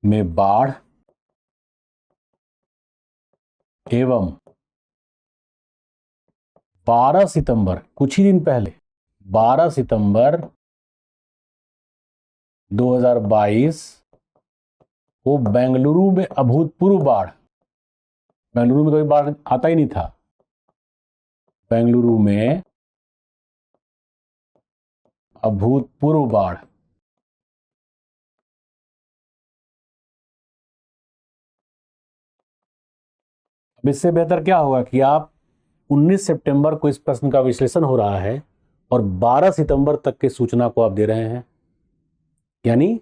में बाढ़ एवं 12 सितंबर, कुछ ही दिन पहले 12 सितंबर 2022 को बेंगलुरु में अभूतपूर्व बाढ़, बेंगलुरु में कभी बाढ़ आता ही नहीं था, बेंगलुरु में अभूतपूर्व बाढ़। अब इससे बेहतर क्या होगा कि आप 19 सितंबर को इस प्रश्न का विश्लेषण हो रहा है और 12 सितंबर तक की सूचना को आप दे रहे हैं, यानी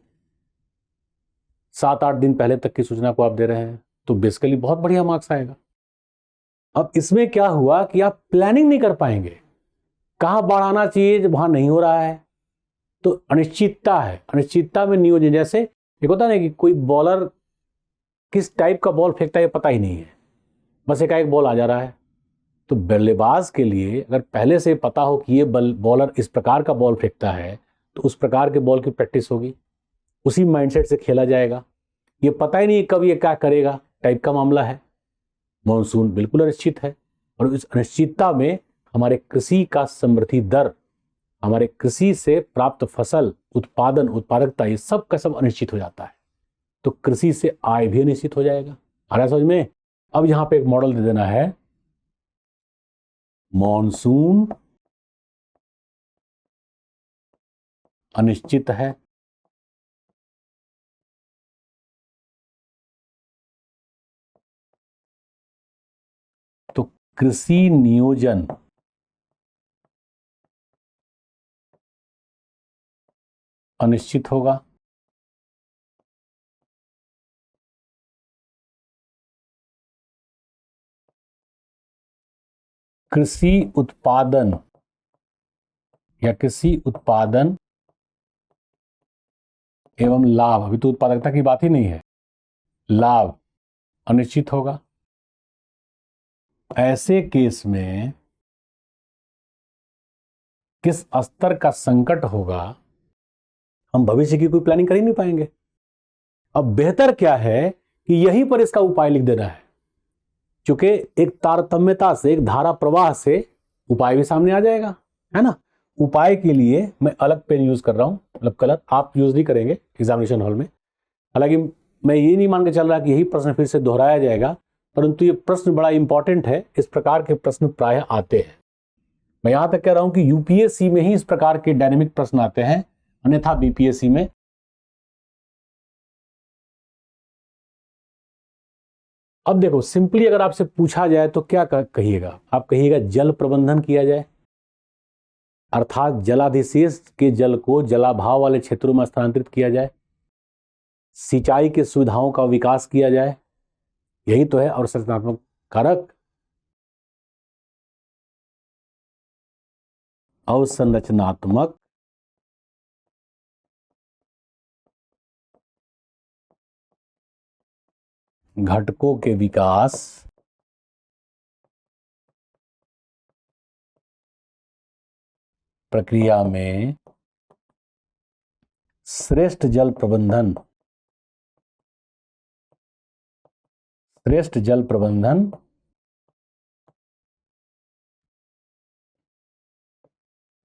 7-8 दिन पहले तक की सूचना को आप दे रहे हैं, तो बेसिकली बहुत बढ़िया मार्क्स आएगा। अब इसमें क्या हुआ कि आप प्लानिंग नहीं कर पाएंगे, कहाँ बढ़ाना चाहिए जब वहां नहीं हो रहा है, तो अनिश्चितता है। अनिश्चितता में नियोजन, जैसे एक होता है ना कि कोई बॉलर किस टाइप का बॉल फेंकता है पता ही नहीं है, बस एकाएक बॉल आ जा रहा है। तो बल्लेबाज के लिए अगर पहले से पता हो कि ये बॉलर इस प्रकार का बॉल फेंकता है, तो उस प्रकार के बॉल की प्रैक्टिस होगी, उसी माइंडसेट से खेला जाएगा। ये पता ही नहीं कब ये क्या करेगा टाइप का मामला है। मॉनसून बिल्कुल अनिश्चित है, और इस अनिश्चितता में हमारे कृषि का समृद्धि दर, हमारे कृषि से प्राप्त फसल, उत्पादन, उत्पादकता, ये सब का सब अनिश्चित हो जाता है। तो कृषि से आय भी अनिश्चित हो जाएगा। आ रहा है समझ में? अब यहां पे एक मॉडल दे देना है, मॉनसून अनिश्चित है, तो कृषि नियोजन अनिश्चित होगा। कृषि उत्पादन या कृषि उत्पादन एवं लाभ, अभी तो उत्पादकता की बात ही नहीं है, लाभ अनिश्चित होगा। ऐसे केस में किस स्तर का संकट होगा, हम भविष्य की कोई प्लानिंग कर ही नहीं पाएंगे। अब बेहतर क्या है कि यहीं पर इसका उपाय लिख देना है, क्योंकि एक तारतम्यता से, एक धारा प्रवाह से उपाय भी सामने आ जाएगा, है ना। उपाय के लिए मैं अलग पेन यूज कर रहा हूं, मतलब कलर आप यूज नहीं करेंगे एग्जामिनेशन हॉल में। हालांकि मैं ये नहीं मान के चल रहा कि यही प्रश्न फिर से दोहराया जाएगा, परंतु ये प्रश्न बड़ा इंपॉर्टेंट है। इस प्रकार के प्रश्न प्रायः आते हैं। मैं यहां तक कह रहा हूं कि यूपीएससी में ही इस प्रकार के डायनेमिक प्रश्न आते हैं, अन्यथा बीपीएससी में। अब देखो, सिंपली अगर आपसे पूछा जाए तो क्या कहिएगा? आप कहिएगा जल प्रबंधन किया जाए, अर्थात जलाधिशेष के जल को जलाभाव वाले क्षेत्रों में स्थानांतरित किया जाए, सिंचाई के सुविधाओं का विकास किया जाए, यही तो है अवसंरचनात्मक कारक। अवसंरचनात्मक घटकों के विकास प्रक्रिया में श्रेष्ठ जल प्रबंधन, श्रेष्ठ जल प्रबंधन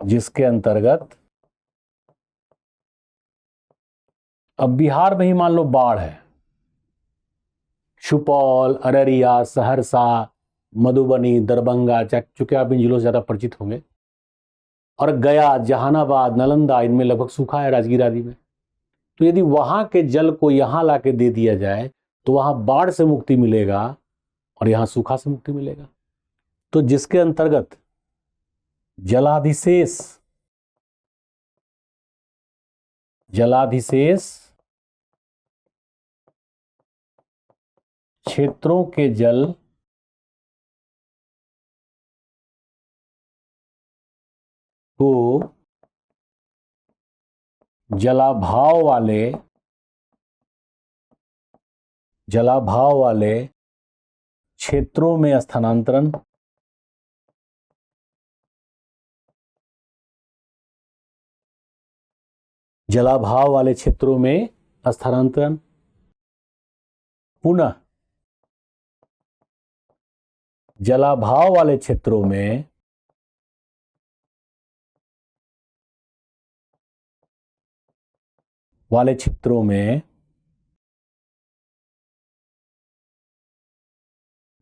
जिसके अंतर्गत, अब बिहार में ही मान लो बाढ़ है, सुपौल, अररिया, सहरसा, मधुबनी, दरभंगा, चूंकि आप इन जिलों से ज्यादा परिचित होंगे, और गया, जहानाबाद, नालंदा, इनमें लगभग सूखा है, राजगीर आदि में। तो यदि वहां के जल को यहां लाके दे दिया जाए तो वहां बाढ़ से मुक्ति मिलेगा और यहां सूखा से मुक्ति मिलेगा। तो जिसके अंतर्गत जलाधिशेष, जलाधिशेष क्षेत्रों के जल को जलाभाव वाले, जलाभाव वाले क्षेत्रों में स्थानांतरण, जलाभाव वाले क्षेत्रों में स्थानांतरण, पुनः जलाभाव वाले क्षेत्रों में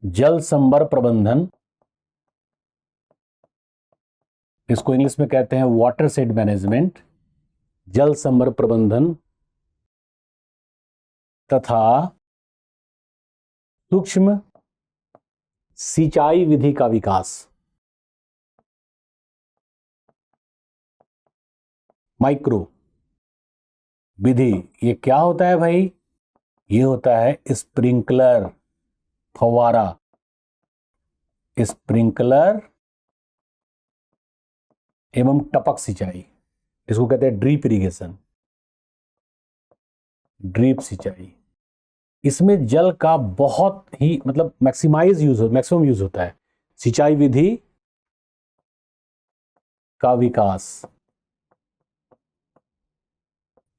जल संभर प्रबंधन, इसको इंग्लिश में कहते हैं वाटर शेड मैनेजमेंट, जल संभर प्रबंधन तथा सूक्ष्म सिंचाई विधि का विकास। माइक्रो विधि, ये क्या होता है भाई? ये होता है स्प्रिंकलर, फव्वारा, स्प्रिंकलर एवं टपक सिंचाई, इसको कहते हैं ड्रिप इरिगेशन, ड्रिप सिंचाई। इसमें जल का बहुत ही मतलब मैक्सिमम यूज होता है। सिंचाई विधि का विकास।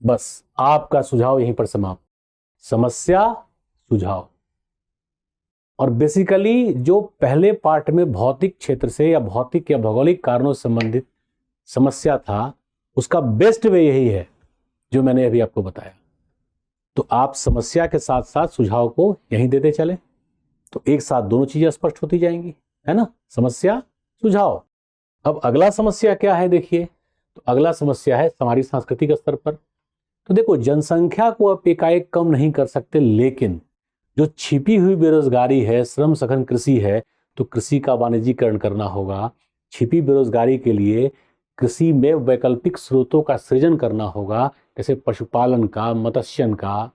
बस आपका सुझाव यहीं पर समाप्त। समस्या, सुझाव। और बेसिकली जो पहले पार्ट में भौतिक क्षेत्र से या भौतिक या भौगोलिक कारणों से संबंधित समस्या था, उसका बेस्ट वे यही है जो मैंने अभी आपको बताया। तो आप समस्या के साथ साथ सुझाव को यहीं देते चले, तो एक साथ दोनों चीजें स्पष्ट होती जाएंगी, है ना। समस्या, सुझाव। अब अगला समस्या क्या है देखिए, तो अगला समस्या है हमारी सांस्कृतिक स्तर पर। तो देखो, जनसंख्या को आप एकाएक कम नहीं कर सकते, लेकिन जो छिपी हुई बेरोजगारी है, श्रम सघन कृषि है, तो कृषि का वाणिज्यीकरण करना होगा। छिपी बेरोजगारी के लिए कृषि में वैकल्पिक स्रोतों का सृजन करना होगा, जैसे पशुपालन का, मत्स्यन का,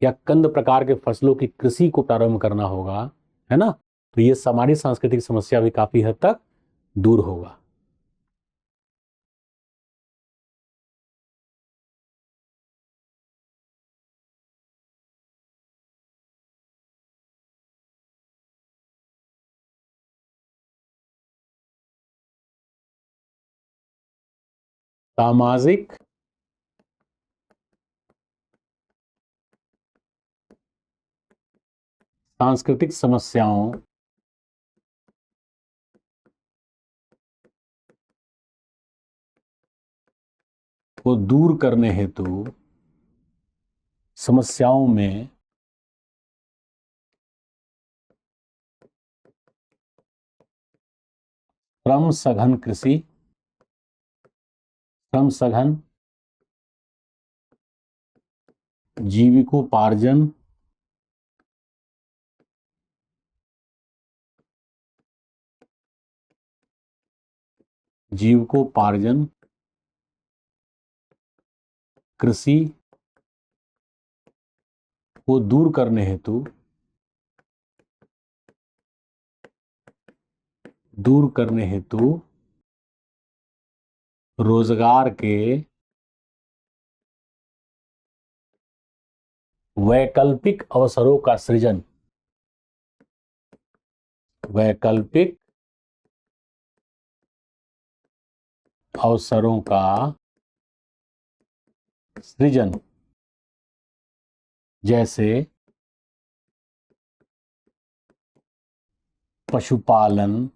या कंद प्रकार के फसलों की कृषि को प्रारंभ करना होगा, है ना। तो ये हमारी सांस्कृतिक समस्या भी काफी हद तक दूर होगा। सामाजिक सांस्कृतिक समस्याओं को दूर करने हेतु समस्याओं में श्रम सघन कृषि, श्रम सघन जीविकोपार्जन, जीविकोपार्जन कृषि को दूर करने हेतु, दूर करने हेतु रोजगार के वैकल्पिक अवसरों का सृजन, वैकल्पिक अवसरों का सृजन, जैसे पशुपालन,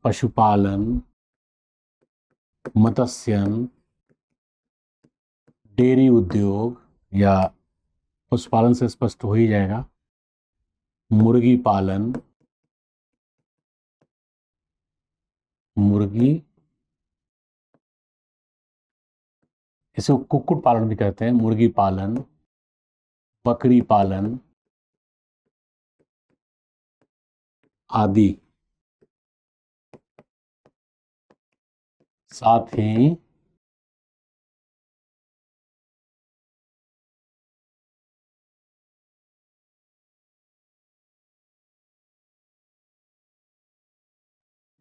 पशुपालन, मत्स्यन, डेयरी उद्योग, या पशुपालन से स्पष्ट हो ही जाएगा, मुर्गी पालन, मुर्गी, इसे कुक्कुट पालन भी कहते हैं, मुर्गी पालन, बकरी पालन आदि। साथ ही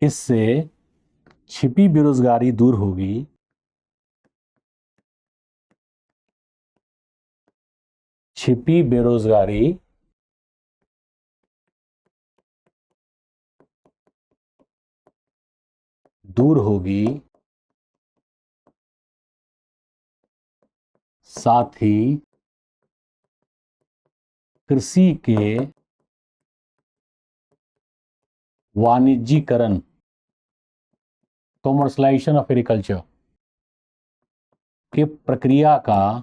इससे छिपी बेरोजगारी दूर होगी, छिपी बेरोजगारी दूर होगी, साथ ही कृषि के वाणिज्यीकरण, कॉमर्शलाइजेशन ऑफ एग्रीकल्चर के प्रक्रिया का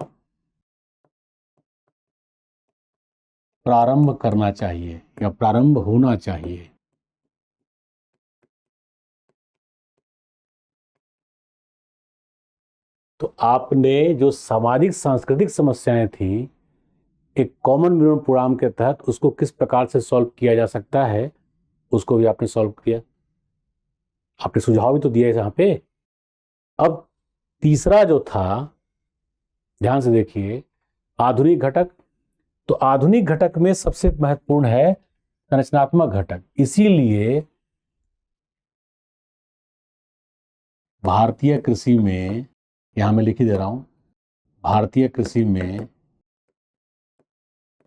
प्रारंभ करना चाहिए या प्रारंभ होना चाहिए। तो आपने जो सामाजिक सांस्कृतिक समस्याएं थी, एक कॉमन मिनिमम प्रोग्राम के तहत उसको किस प्रकार से सॉल्व किया जा सकता है, उसको भी आपने सॉल्व किया। आपने सुझाव भी तो दिया है यहाँ पे। अब तीसरा जो था ध्यान से देखिए, आधुनिक घटक, तो आधुनिक घटक में सबसे महत्वपूर्ण है संरचनात्मक घटक। इसीलिए भारतीय कृषि में, यहां मैं लिख ही दे रहा हूं, भारतीय कृषि में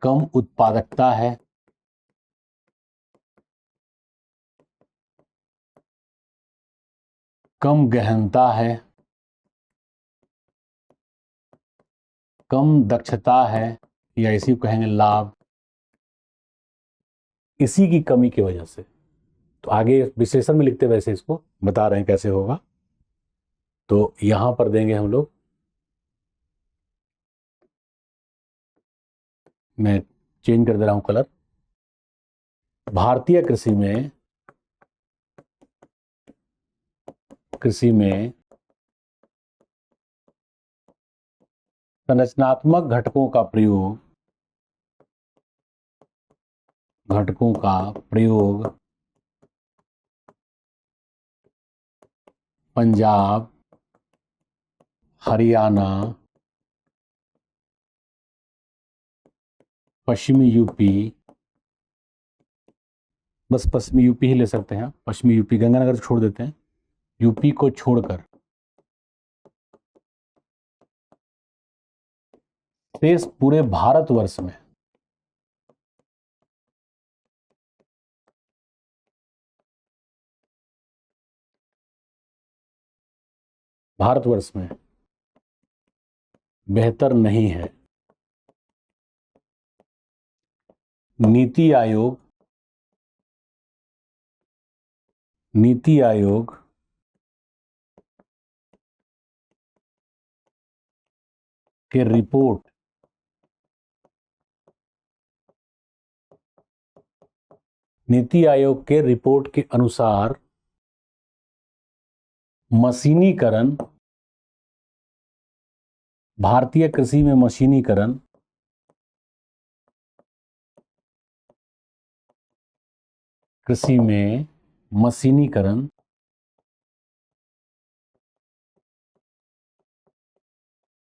कम उत्पादकता है, कम गहनता है, कम दक्षता है, या इसी को कहेंगे लाभ, इसी की कमी की वजह से। तो आगे विश्लेषण में लिखते वैसे इसको बता रहे हैं कैसे होगा। तो यहां पर देंगे हम लोग, मैं चेंज कर दे रहा हूं कलर। भारतीय कृषि में संरचनात्मक घटकों का प्रयोग पंजाब, हरियाणा, पश्चिमी यूपी, बस पश्चिमी यूपी ही ले सकते हैं, पश्चिमी यूपी, गंगानगर छोड़ देते हैं, यूपी को छोड़कर शेष पूरे भारतवर्ष में बेहतर नहीं है। नीति आयोग के रिपोर्ट के अनुसार मशीनीकरण, भारतीय कृषि में मशीनीकरण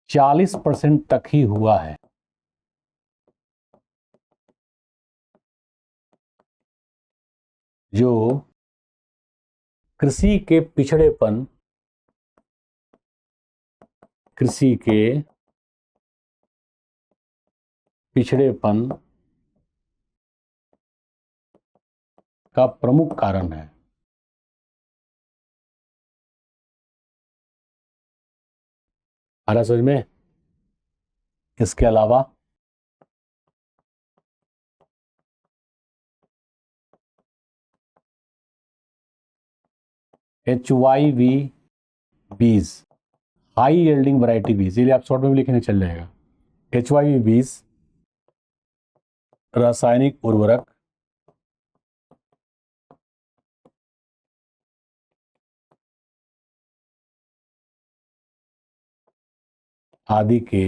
40% तक ही हुआ है। जो कृषि के पिछड़ेपन का प्रमुख कारण है। आ रहा समझ में? इसके अलावा HYV बीज, हाई यील्डिंग वैरायटी बीज, ये आप शॉर्ट में भी लिखने चल जाएगा। HYV बीज रासायनिक उर्वरक आदि के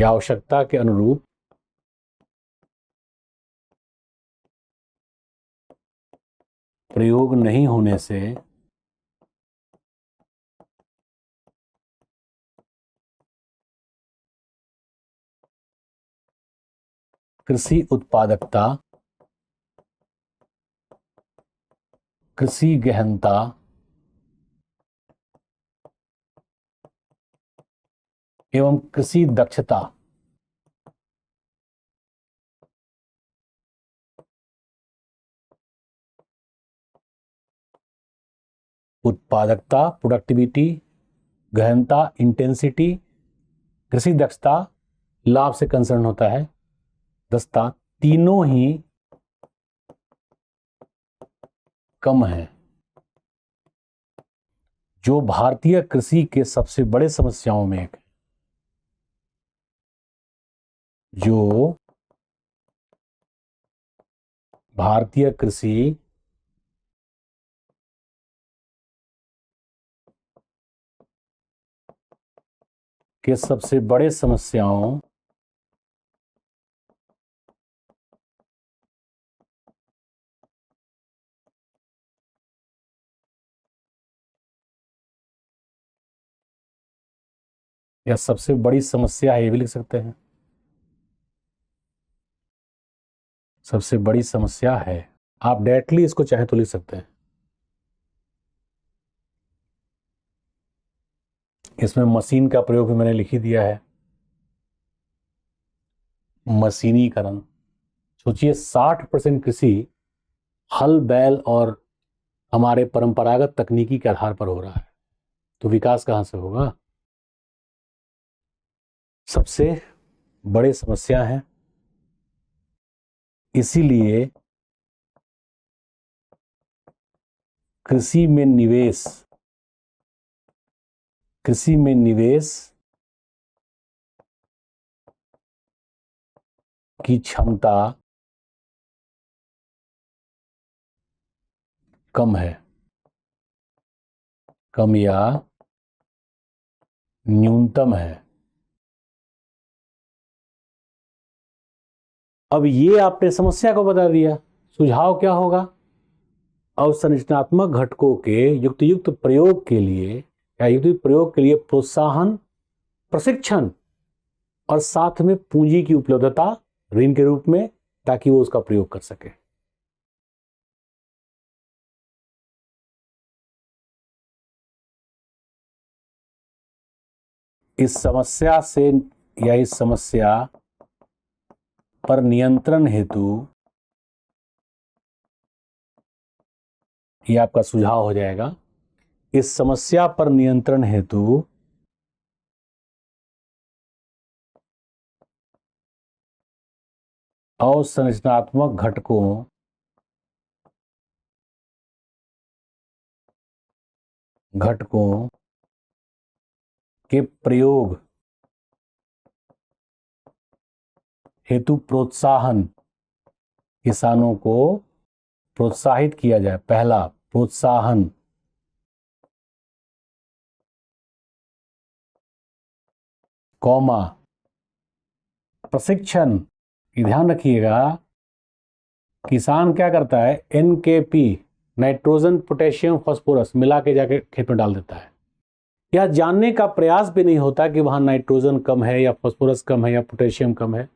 आवश्यकता के अनुरूप प्रयोग नहीं होने से कृषि उत्पादकता, कृषि गहनता एवं कृषि दक्षता उत्पादकता प्रोडक्टिविटी, गहनता इंटेंसिटी, कृषि दक्षता लाभ से कंसर्न होता है, दक्षता, तीनों ही कम है। जो भारतीय कृषि के सबसे बड़े समस्याओं में एक है। जो भारतीय कृषि के सबसे बड़े समस्याओं या सबसे बड़ी समस्या है, ये भी लिख सकते हैं। सबसे बड़ी समस्या है, आप डायरेक्टली इसको चाहे तो लिख सकते हैं। इसमें मशीन का प्रयोग भी मैंने लिख ही दिया है, मशीनीकरण। सोचिए 60% कृषि हल बैल और हमारे परंपरागत तकनीकी के आधार पर हो रहा है, तो विकास कहां से होगा। सबसे बड़े समस्या है, इसीलिए कृषि में निवेश की क्षमता कम है, कम या न्यूनतम है। अब ये आपने समस्या को बता दिया, सुझाव क्या होगा। अवसंरचनात्मक घटकों के युक्त प्रयोग के लिए या युक्त प्रयोग के लिए प्रोत्साहन, प्रशिक्षण और साथ में पूंजी की उपलब्धता ऋण के रूप में, ताकि वो उसका प्रयोग कर सके। इस समस्या पर नियंत्रण हेतु, ये आपका सुझाव हो जाएगा, इस समस्या पर नियंत्रण हेतु अवसंरचनात्मक घटकों के प्रयोग हेतु प्रोत्साहन, किसानों को प्रोत्साहित किया जाए। पहला, प्रोत्साहन, कौमा, प्रशिक्षण। ध्यान रखिएगा, किसान क्या करता है, NKP, नाइट्रोजन पोटेशियम फास्फोरस मिला के जाके खेत में डाल देता है। यह जानने का प्रयास भी नहीं होता कि वहां नाइट्रोजन कम है या फास्फोरस कम है या पोटेशियम कम है।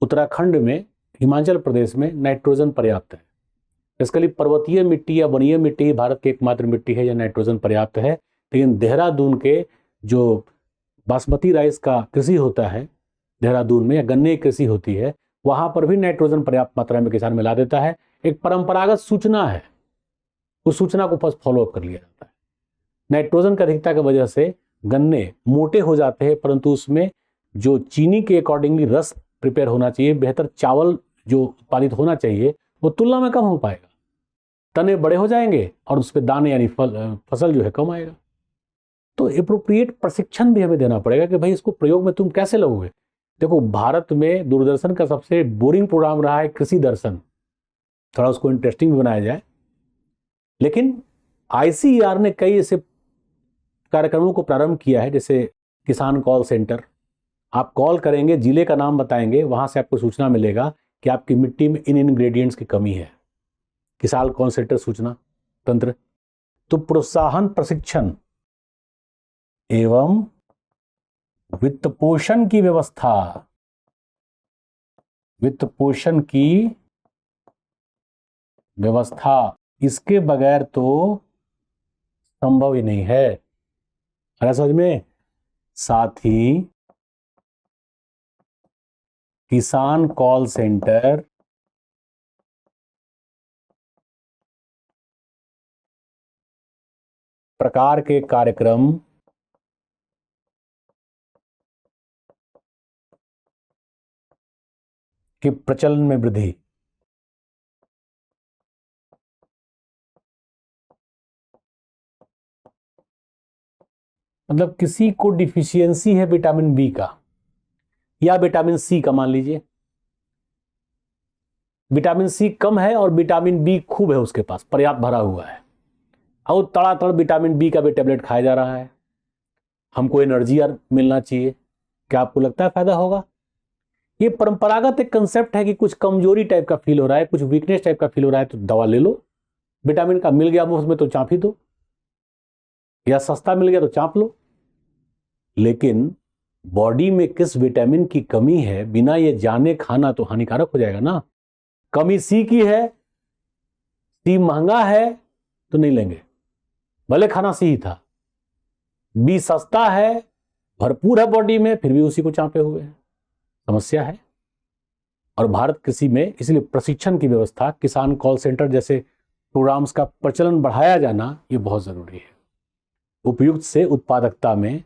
उत्तराखंड में, हिमाचल प्रदेश में नाइट्रोजन पर्याप्त है। इसके लिए पर्वतीय मिट्टी या वनीय मिट्टी भारत की एकमात्र मिट्टी है, या नाइट्रोजन पर्याप्त है। लेकिन देहरादून के जो बासमती राइस का कृषि होता है देहरादून में, या गन्ने की कृषि होती है, वहां पर भी नाइट्रोजन पर्याप्त मात्रा में किसान मिला देता है। एक परंपरागत सूचना है, उस सूचना को फर्स्ट फॉलोअप कर लिया जाता है। नाइट्रोजन की अधिकता की वजह से गन्ने मोटे हो जाते हैं, परंतु उसमें जो चीनी के अकॉर्डिंगली रस प्रिपेयर होना चाहिए, बेहतर चावल जो उत्पादित होना चाहिए, वो तुलना में कम हो पाएगा। तने बड़े हो जाएंगे और उस पर दाने यानी फसल जो है कम आएगा। तो एप्रोप्रिएट प्रशिक्षण भी हमें देना पड़ेगा कि भाई इसको प्रयोग में तुम कैसे लोगे। देखो, भारत में दूरदर्शन का सबसे बोरिंग प्रोग्राम रहा है कृषि दर्शन, थोड़ा उसको इंटरेस्टिंग भी बनाया जाए। लेकिन ICAR ने कई ऐसे कार्यक्रमों को प्रारंभ किया है, जैसे किसान कॉल सेंटर। आप कॉल करेंगे, जिले का नाम बताएंगे, वहां से आपको सूचना मिलेगा कि आपकी मिट्टी में इन इंग्रेडिएंट्स की कमी है। किसान कॉल सेंटर सूचना तंत्र। तो प्रोत्साहन, प्रशिक्षण एवं वित्त पोषण की व्यवस्था, इसके बगैर तो संभव ही नहीं है। है समझ में। साथ ही किसान कॉल सेंटर प्रकार के कार्यक्रम के प्रचलन में वृद्धि, मतलब किसी को डिफिशियंसी है विटामिन बी का या विटामिन सी का, मान लीजिए विटामिन सी कम है और विटामिन बी खूब है, उसके पास पर्याप्त भरा हुआ है, और तड़ातड़ विटामिन बी का भी टेबलेट खाया जा रहा है। हमको एनर्जी यार मिलना चाहिए, क्या आपको लगता है फायदा होगा। ये परंपरागत एक कंसेप्ट है कि कुछ कमजोरी टाइप का फील हो रहा है, कुछ वीकनेस टाइप का फील हो रहा है, तो दवा ले लो। विटामिन का मिल गया मुफ्त में तो चाँप ही दो, या सस्ता मिल गया तो चाँप लो। लेकिन बॉडी में किस विटामिन की कमी है बिना ये जाने खाना तो हानिकारक हो जाएगा ना। कमी सी की है, सी महंगा है तो नहीं लेंगे, भले खाना सी ही था। बी सस्ता है, भरपूर है बॉडी में, फिर भी उसी को चापे हुए हैं। समस्या है। और भारत कृषि में इसलिए प्रशिक्षण की व्यवस्था, किसान कॉल सेंटर जैसे प्रोग्राम्स का प्रचलन बढ़ाया जाना ये बहुत जरूरी है। उपयुक्त से उत्पादकता में,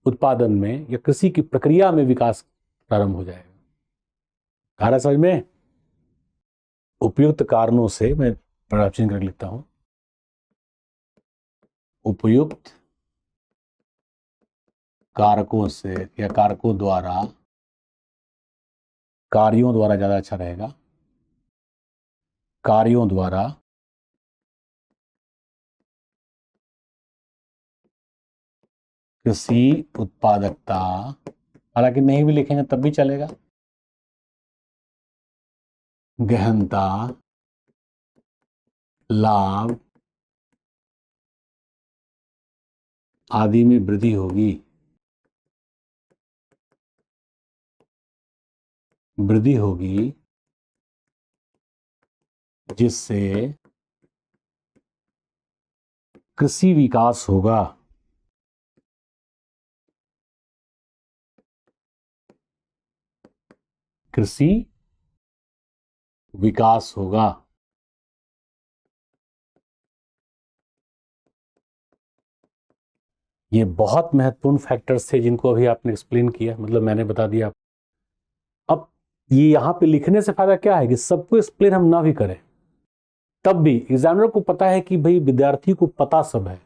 उत्पादन में या कृषि की प्रक्रिया में विकास प्रारंभ हो जाएगा। आ रहा समझ में? उपयुक्त कारणों से, मैं प्रश्न करके लिखता हूं, उपयुक्त कारकों से या कारकों द्वारा, कार्यों द्वारा ज्यादा अच्छा रहेगा, कार्यों द्वारा कृषि उत्पादकता, हालांकि नहीं भी लिखेंगे तब भी चलेगा, गहनता, लाभ आदि में वृद्धि होगी। वृद्धि होगी जिससे कृषि विकास होगा। कृषि विकास होगा। ये बहुत महत्वपूर्ण फैक्टर्स थे जिनको अभी आपने एक्सप्लेन किया, मतलब मैंने बता दिया। अब ये यहां पे लिखने से फायदा क्या है कि सबको एक्सप्लेन हम ना भी करें, तब भी एग्जामिनर को पता है कि भाई विद्यार्थी को पता सब है।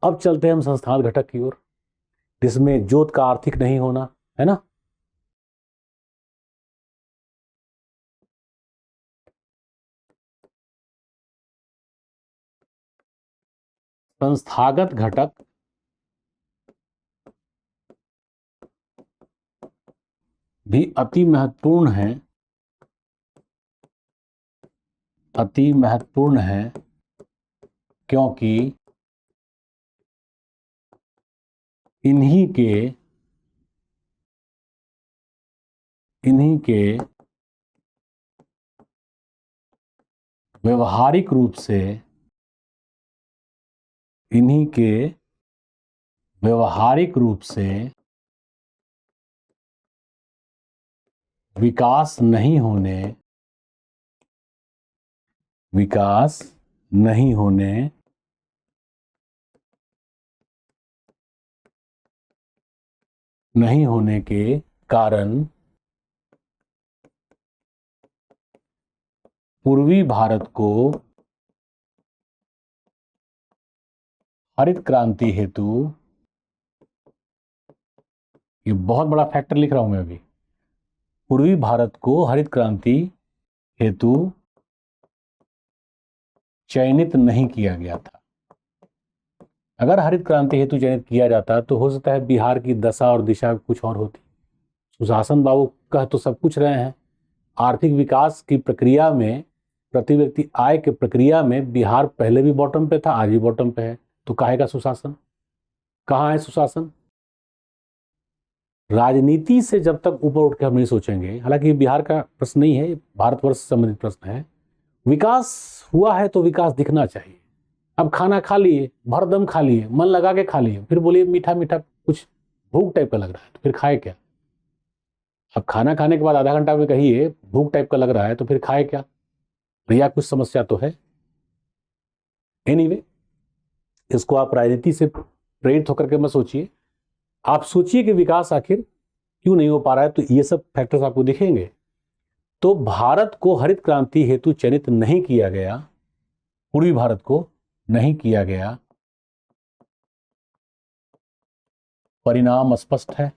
अब चलते हैं हम संस्थान घटक की ओर, जिसमें जोत का आर्थिक नहीं होना है ना। संस्थागत घटक भी अति महत्वपूर्ण है, अति महत्वपूर्ण है, क्योंकि इन्हीं के इन्हीं के व्यवहारिक रूप से, इन्हीं के व्यवहारिक रूप से विकास नहीं होने, विकास नहीं होने नहीं होने के कारण पूर्वी भारत को हरित क्रांति हेतु, ये बहुत बड़ा फैक्टर लिख रहा हूं मैं अभी, पूर्वी भारत को हरित क्रांति हेतु चयनित नहीं किया गया था। अगर हरित क्रांति हेतु चयनित किया जाता तो हो सकता है बिहार की दशा और दिशा कुछ और होती। सुशासन बाबू कह तो सब कुछ रहे हैं, आर्थिक विकास की प्रक्रिया में, प्रति व्यक्ति आय के प्रक्रिया में बिहार पहले भी बॉटम पे था, आज भी बॉटम पे है। तो काहे का सुशासन? कहाँ है सुशासन? राजनीति से जब तक ऊपर उठ के हम नहीं सोचेंगे, हालांकि बिहार का प्रश्न नहीं है, भारतवर्ष से संबंधित प्रश्न है। विकास हुआ है तो विकास दिखना चाहिए। अब खाना खा लिए, भरदम खा लिए, मन लगा के खा लिए, फिर बोलिए मीठा मीठा कुछ भूख टाइप का लग रहा है, तो फिर खाए क्या? अब खाना खाने के बाद आधा घंटा में कहिए भूख टाइप का लग रहा है, तो फिर खाए क्या? भैया कुछ समस्या तो है। एनीवे, इसको आप राजनीति से प्रेरित होकर के मत सोचिए, आप सोचिए कि विकास आखिर क्यों नहीं हो पा रहा है, तो ये सब फैक्टर्स आपको दिखेंगे। तो भारत को हरित क्रांति हेतु चयनित नहीं किया गया, पूर्वी भारत को नहीं किया गया, परिणाम स्पष्ट है।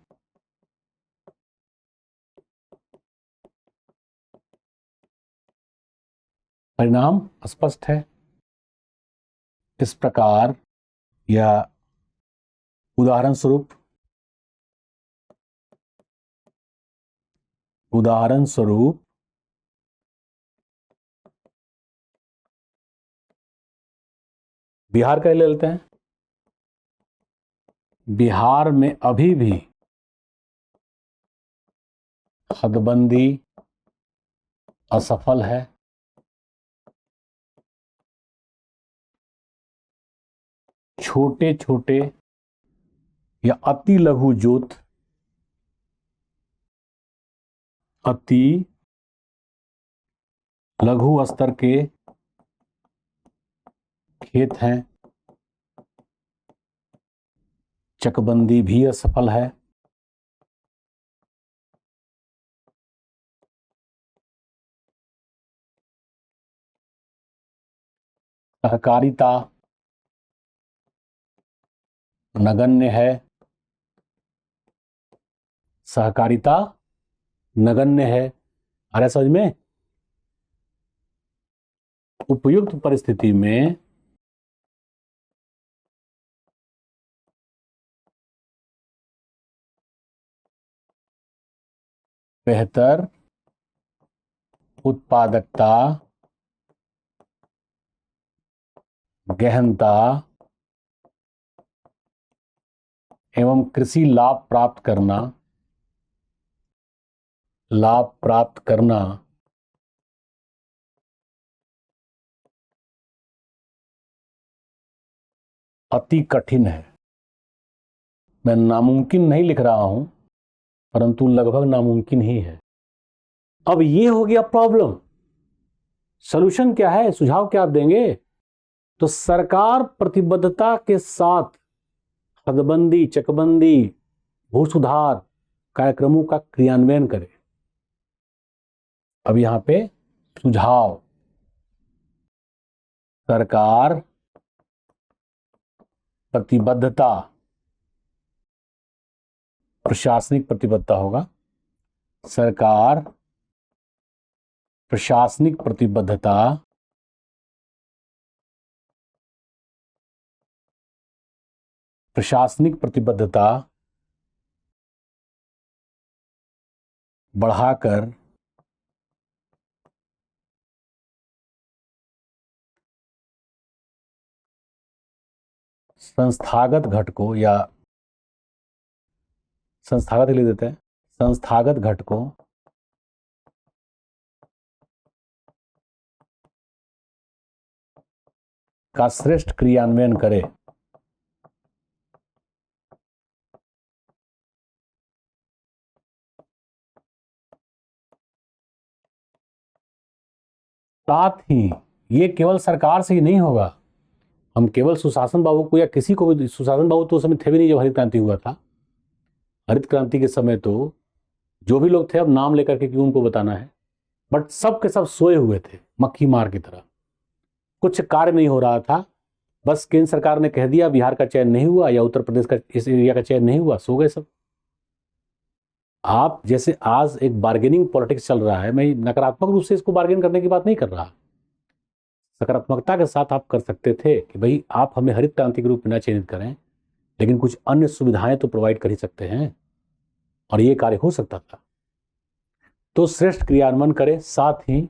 परिणाम स्पष्ट है। इस प्रकार, या उदाहरण स्वरूप, उदाहरण स्वरूप बिहार का ले लेते हैं। बिहार में अभी भी हदबंदी असफल है। छोटे छोटे या अति लघु जोत, अति लघु स्तर के खेत हैं। चकबंदी भी असफल है। सहकारिता नगण्य है। सहकारिता नगण्य है। आ रहा है समझ में? उपयुक्त परिस्थिति में बेहतर उत्पादकता, गहनता एवं कृषि लाभ प्राप्त करना अति कठिन है। मैं नामुमकिन नहीं लिख रहा हूं, परंतु लगभग नामुमकिन ही है। अब ये हो गया प्रॉब्लम। सॉल्यूशन क्या है, सुझाव क्या आप देंगे? तो सरकार प्रतिबद्धता के साथ हदबंदी, चकबंदी, भू सुधार कार्यक्रमों का क्रियान्वयन करे। अब यहां पे सुझाव, सरकार प्रतिबद्धता, प्रशासनिक प्रतिबद्धता होगा। सरकार प्रशासनिक प्रतिबद्धता बढ़ाकर संस्थागत घटकों, या संस्थागत लिख देते हैं, संस्थागत घटकों का श्रेष्ठ क्रियान्वयन करे। साथ ही ये केवल सरकार से ही नहीं होगा। हम केवल सुशासन बाबू को या किसी को भी, सुशासन बाबू तो उस समय थे भी नहीं जब हरित क्रांति हुआ था। हरित क्रांति के समय तो जो भी लोग थे, अब नाम लेकर के क्यों उनको बताना है, बट सब के सब सोए हुए थे मक्खी मार की तरह। कुछ कार्य नहीं हो रहा था। बस केंद्र सरकार ने कह दिया बिहार का चयन नहीं हुआ या उत्तर प्रदेश का, इस एरिया का चयन नहीं हुआ, सो गए सब। आप जैसे आज एक बार्गेनिंग पॉलिटिक्स चल रहा है, मैं नकारात्मक रूप से इसको बार्गेन करने की बात नहीं कर रहा। सकारात्मकता के साथ आप कर सकते थे कि भाई आप हमें हरित क्रांति के रूप में न चयनित करें, लेकिन कुछ अन्य सुविधाएं तो प्रोवाइड कर ही सकते हैं, और ये कार्य हो सकता था। तो श्रेष्ठ क्रियान्वयन करें। साथ ही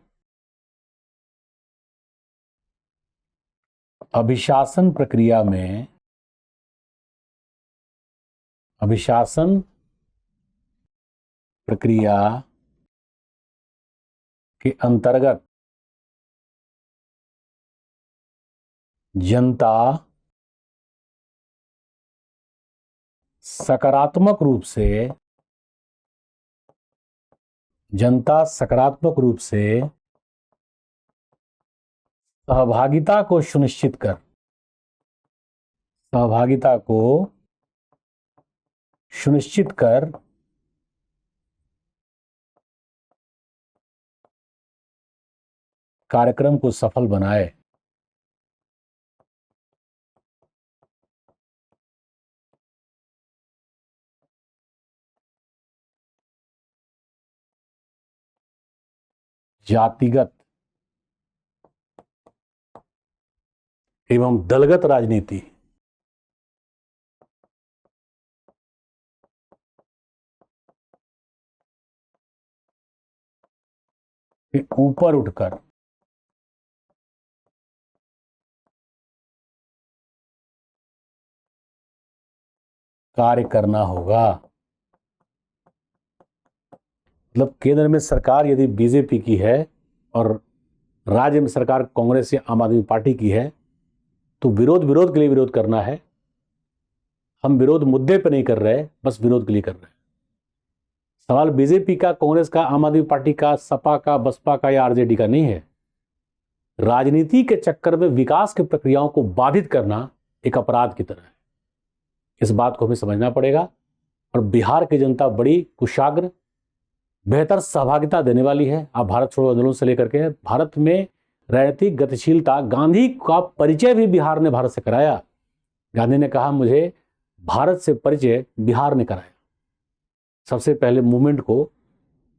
अभिशासन प्रक्रिया के अंतर्गत जनता सकारात्मक रूप से सहभागिता को सुनिश्चित कर कार्यक्रम को सफल बनाए। जातिगत एवं दलगत राजनीति के ऊपर उठकर कार्य करना होगा। मतलब केंद्र में सरकार यदि बीजेपी की है और राज्य में सरकार कांग्रेस या आम आदमी पार्टी की है तो विरोध के लिए विरोध करना है। हम विरोध मुद्दे पर नहीं कर रहे, बस विरोध के लिए कर रहे हैं। सवाल बीजेपी का, कांग्रेस का, आम आदमी पार्टी का, सपा का, बसपा का या आरजेडी का नहीं है। राजनीति के चक्कर में विकास की प्रक्रियाओं को बाधित करना एक अपराध की तरह है। इस बात को हमें समझना पड़ेगा। और बिहार की जनता बड़ी कुशाग्र, बेहतर सहभागिता देने वाली है। आप भारत छोड़ो आंदोलन से लेकर के भारत में राजनीतिक गतिशीलता, गांधी का परिचय भी बिहार ने भारत से कराया। गांधी ने कहा मुझे भारत से परिचय बिहार ने कराया। सबसे पहले मूवमेंट को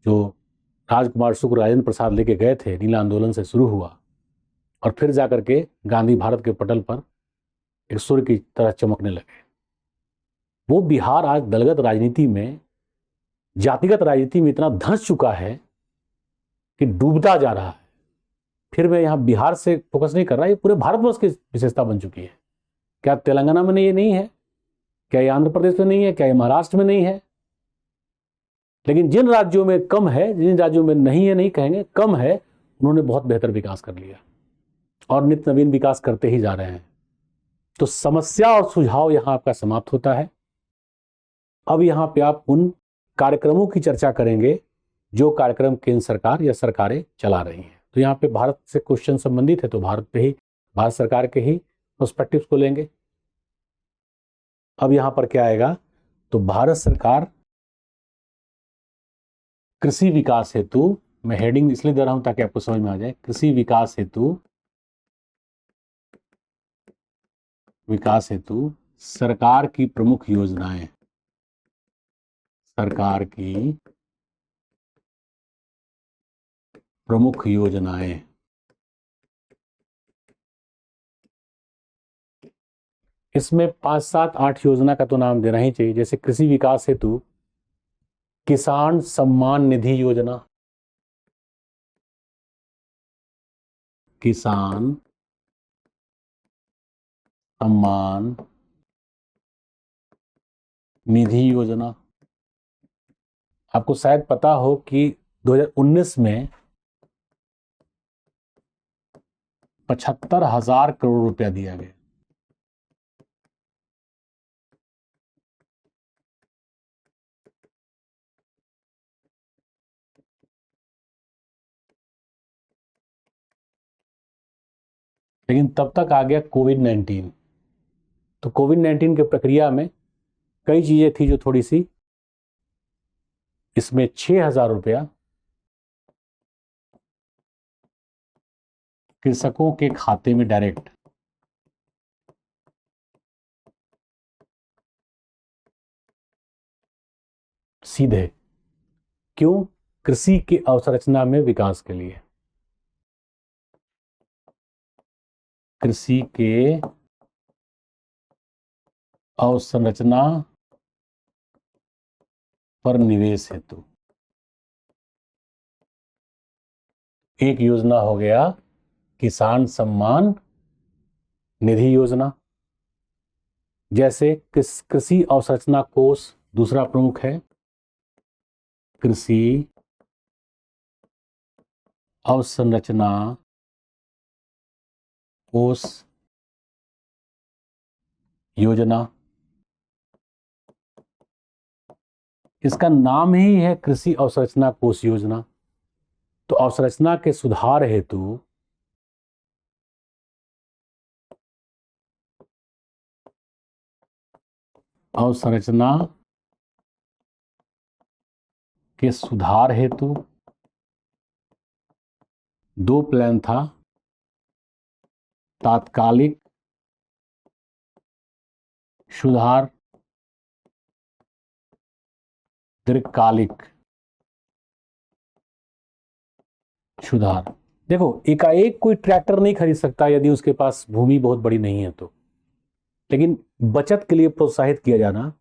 जो राजकुमार शुक्ल, राजेंद्र प्रसाद लेके गए थे, नीला आंदोलन से शुरू हुआ और फिर जाकर के गांधी भारत के पटल पर एक सूर्य की तरह चमकने लगे। वो बिहार आज दलगत राजनीति में, जातिगत राजनीति में इतना धंस चुका है कि डूबता जा रहा है। फिर मैं यहां बिहार से फोकस नहीं कर रहा, ये पूरे भारतवर्ष की विशेषता बन चुकी है। क्या तेलंगाना में ये नहीं है? क्या ये आंध्र प्रदेश में नहीं है? क्या ये महाराष्ट्र में नहीं है? लेकिन जिन राज्यों में कम है, जिन राज्यों में नहीं है नहीं कहेंगे, कम है, उन्होंने बहुत बेहतर विकास कर लिया और नित्य नवीन विकास करते ही जा रहे हैं। तो समस्या और सुझाव यहां आपका समाप्त होता है। अब यहां पे आप उन कार्यक्रमों की चर्चा करेंगे जो कार्यक्रम केंद्र सरकार या सरकारें चला रही हैं। तो यहाँ पे भारत से क्वेश्चन संबंधित है तो भारत पे ही, भारत सरकार के ही पर्सपेक्टिव्स को लेंगे। अब यहां पर क्या आएगा, तो भारत सरकार कृषि विकास हेतु, मैं हेडिंग इसलिए दे रहा हूं ताकि आपको समझ में आ जाए, कृषि विकास हेतु सरकार की प्रमुख योजनाएं, सरकार की प्रमुख योजनाएं। इसमें 5, 7, 8 योजना का तो नाम देना ही चाहिए। जैसे कृषि विकास हेतु किसान सम्मान निधि योजना, किसान सम्मान निधि योजना। आपको शायद पता हो कि 2019 में 75,000 करोड़ रुपया दिया गया। लेकिन तब तक आ गया कोविड-19। तो कोविड-19 के प्रक्रिया में कई चीजें थी जो थोड़ी सी, इसमें 6,000 रुपया कृषकों के खाते में डायरेक्ट, सीधे। क्यों? कृषि की अवसंरचना में विकास के लिए, कृषि के अवसंरचना पर निवेश हेतु। एक योजना हो गया किसान सम्मान निधि योजना। जैसे कृषि अवसंरचना कोष दूसरा प्रमुख है, कृषि अवसंरचना कोष योजना। इसका नाम ही है कृषि अवसंरचना कोष योजना। तो अवसंरचना के सुधार हेतु अवसंरचना के सुधार हेतु 2 प्लान था, तात्कालिक सुधार, दीर्घकालिक सुधार। देखो, एकाएक कोई ट्रैक्टर नहीं खरीद सकता यदि उसके पास भूमि बहुत बड़ी नहीं है तो, लेकिन बचत के लिए प्रोत्साहित किया जाना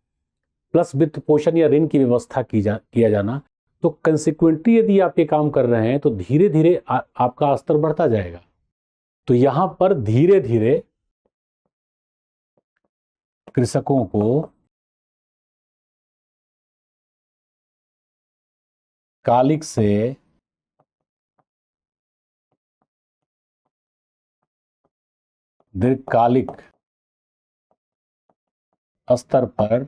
प्लस वित्त पोषण या ऋण की व्यवस्था किया जाना, तो कंसिक्वेंटली यदि आप ये काम कर रहे हैं तो धीरे धीरे आपका स्तर बढ़ता जाएगा। तो यहां पर धीरे धीरे कृषकों को कालिक से दीर्घकालिक स्तर पर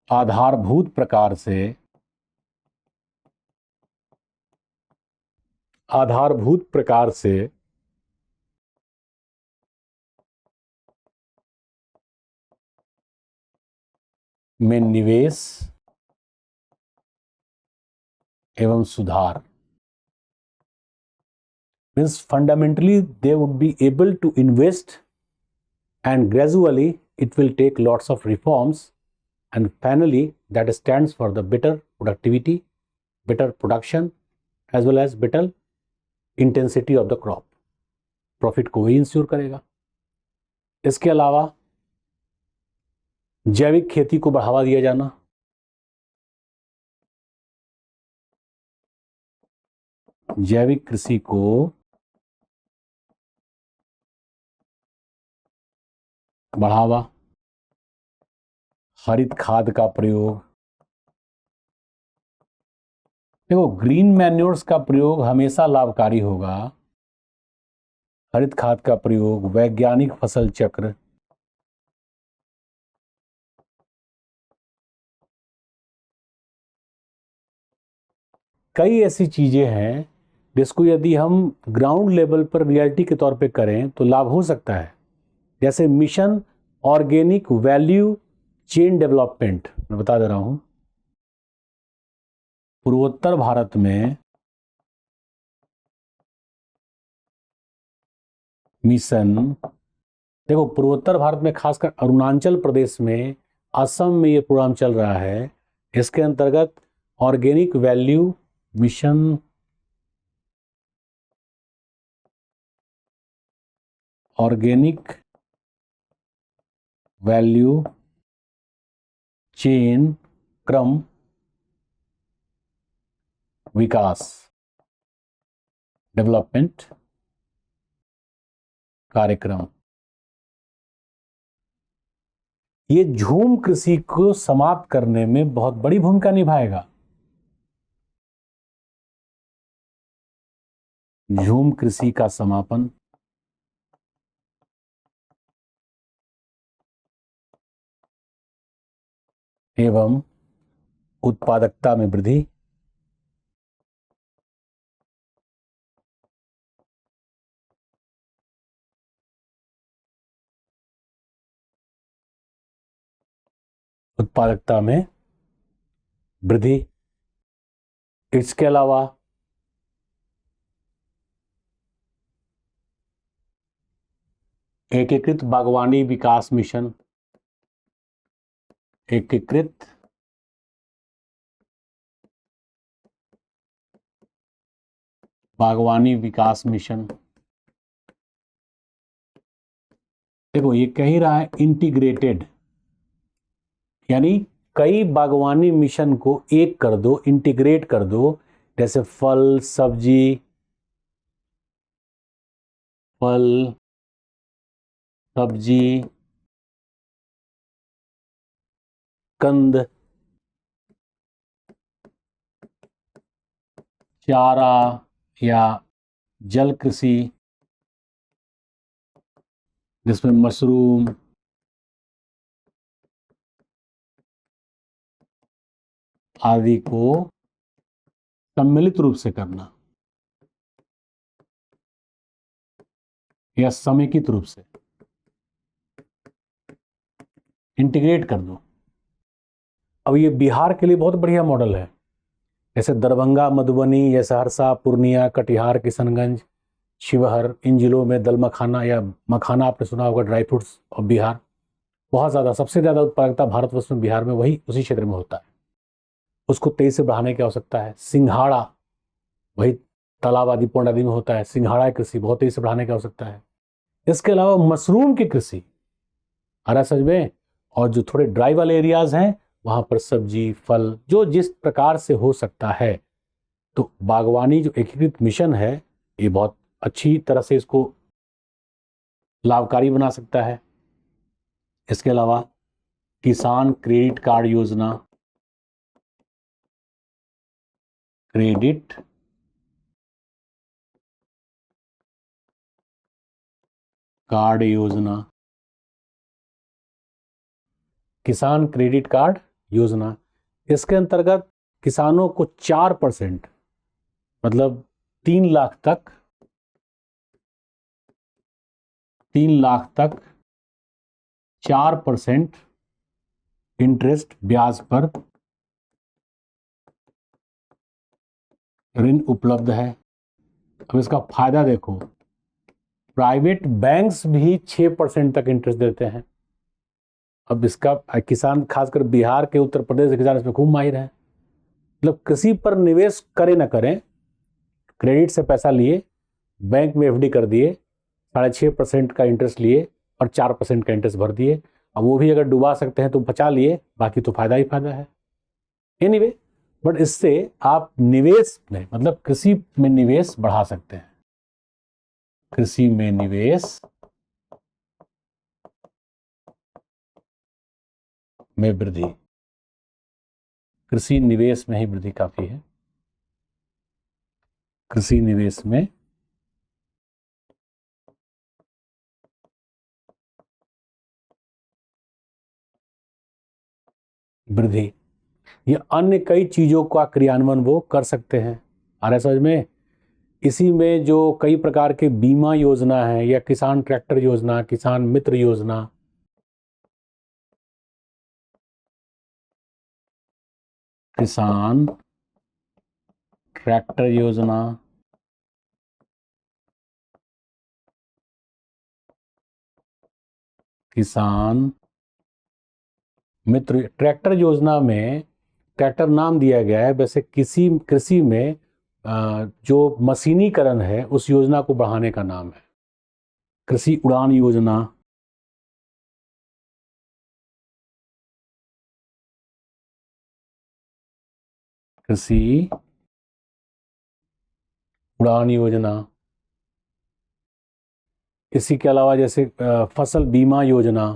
आधारभूत प्रकार से में निवेश एवं सुधार, means fundamentally they would be able to invest and gradually it will take lots of reforms and finally that stands for the better productivity, better production as well as better intensity of the crop. Profit को ही ensure करेगा। इसके अलावा जैविक खेती को बढ़ावा दिया जाना, जैविक कृषि को बढ़ावा, हरित खाद का प्रयोग। देखो ग्रीन मैन्योर्स का प्रयोग हमेशा लाभकारी होगा, हरित खाद का प्रयोग, वैज्ञानिक फसल चक्र, कई ऐसी चीजें हैं जिसको यदि हम ग्राउंड लेवल पर रियलिटी के तौर पे करें तो लाभ हो सकता है। जैसे mission organic value chain development, मैं बता दे रहा हूं, पूर्वोत्तर भारत में मिशन, देखो पूर्वोत्तर भारत में खासकर अरुणाचल प्रदेश में, असम में ये प्रोग्राम चल रहा है। इसके अंतर्गत organic value mission, organic value chain क्रम विकास डेवलपमेंट कार्यक्रम, ये झूम कृषि को समाप्त करने में बहुत बड़ी भूमिका निभाएगा। झूम कृषि का समापन, एवं उत्पादकता में वृद्धि, उत्पादकता में वृद्धि। इसके अलावा एकीकृत बागवानी विकास मिशन, एकीकृत बागवानी विकास मिशन, देखो ये कह ही रहा है इंटीग्रेटेड, यानी कई बागवानी मिशन को एक कर दो, इंटीग्रेट कर दो। जैसे फल सब्जी कंद, चारा या जल कृषि जिसमें मशरूम, आदि को सम्मिलित रूप से करना या समेकित रूप से इंटीग्रेट कर दो। अब ये बिहार के लिए बहुत बढ़िया मॉडल है। जैसे दरभंगा, मधुबनी या सहरसा, पूर्णिया, कटिहार, किशनगंज, शिवहर, इन जिलों में दल मखाना या मखाना आपने सुना होगा, ड्राई फ्रूट्स और बिहार बहुत ज़्यादा, सबसे ज़्यादा उत्पादकता भारतवर्ष में बिहार में वही उसी क्षेत्र में होता है। उसको तेजी से बढ़ाने की आवश्यकता है। सिंघाड़ा वही तालाब आदि पौंड आदि में होता है, सिंघाड़ा कृषि बहुत तेजी से बढ़ाने की आवश्यकता है। इसके अलावा मशरूम की कृषि हरा सच में, और जो थोड़े ड्राई वाले एरियाज हैं वहां पर सब्जी फल जो जिस प्रकार से हो सकता है, तो बागवानी जो एकीकृत मिशन है ये बहुत अच्छी तरह से इसको लाभकारी बना सकता है। इसके अलावा किसान क्रेडिट कार्ड योजना, क्रेडिट कार्ड योजना, किसान क्रेडिट कार्ड योजना। इसके अंतर्गत किसानों को 4%, मतलब 3 लाख तक 4% इंटरेस्ट ब्याज पर ऋण उपलब्ध है। अब इसका फायदा देखो, प्राइवेट बैंक्स भी 6% तक इंटरेस्ट देते हैं। अब इसका किसान, खासकर बिहार के, उत्तर प्रदेश के किसान इसमें खूब माहिर है। मतलब कृषि पर निवेश करें ना करें, क्रेडिट से पैसा लिए, बैंक में एफडी कर दिए, 6.5% का इंटरेस्ट लिए और 4% का इंटरेस्ट भर दिए। अब वो भी अगर डुबा सकते हैं तो बचा लिए, बाकी तो फायदा ही फायदा है। एनीवे, बट इससे आप निवेश में, मतलब कृषि में निवेश बढ़ा सकते हैं। कृषि में निवेश में वृद्धि, कृषि निवेश में ही वृद्धि काफी है। कृषि निवेश में वृद्धि, ये अन्य कई चीजों का क्रियान्वयन वो कर सकते हैं। आ रहा है समझ में? इसी में जो कई प्रकार के बीमा योजना है, या किसान ट्रैक्टर योजना, किसान मित्र योजना, किसान ट्रैक्टर योजना, किसान मित्र ट्रैक्टर योजना में ट्रैक्टर नाम दिया गया है, वैसे किसी कृषि में जो मशीनीकरण है उस योजना को बढ़ाने का नाम है। कृषि उड़ान योजना, कृषि उड़ान योजना। इसी के अलावा जैसे फसल बीमा योजना,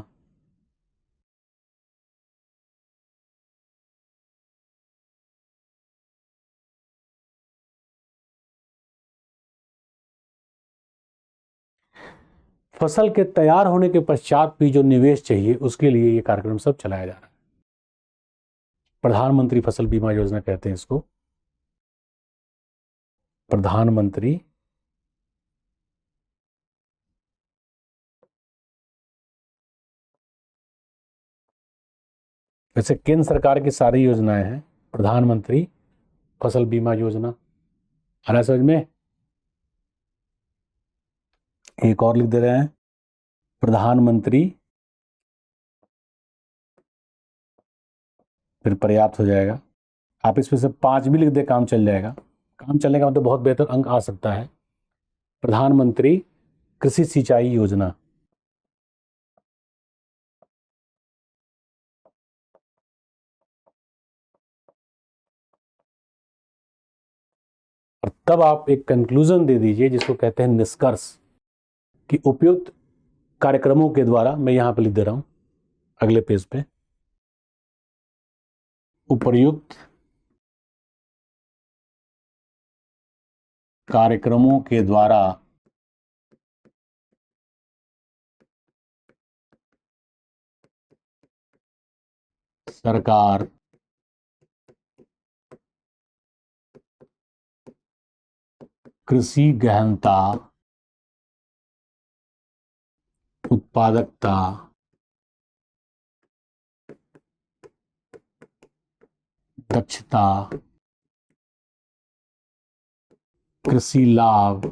फसल के तैयार होने के पश्चात भी जो निवेश चाहिए, उसके लिए ये कार्यक्रम सब चलाया जा रहा है। प्रधानमंत्री फसल बीमा योजना कहते हैं इसको, प्रधानमंत्री वैसे केंद्र सरकार की सारी योजनाएं हैं। प्रधानमंत्री फसल बीमा योजना, आ रहा है समझ में? एक और लिख दे रहे हैं, प्रधानमंत्री, फिर पर्याप्त हो जाएगा। आप इसमें से 5 भी लिख दे, काम चल जाएगा। काम चलने का मतलब बहुत बेहतर अंक आ सकता है। प्रधानमंत्री कृषि सिंचाई योजना, और तब आप एक कंक्लूजन दे दीजिए जिसको कहते हैं निष्कर्ष, कि उपयुक्त कार्यक्रमों के द्वारा, मैं यहां पे लिख दे रहा हूं अगले पेज पे, उपयुक्त कार्यक्रमों के द्वारा सरकार कृषि गहनता, उत्पादकता, दक्षता, कृषि लाभ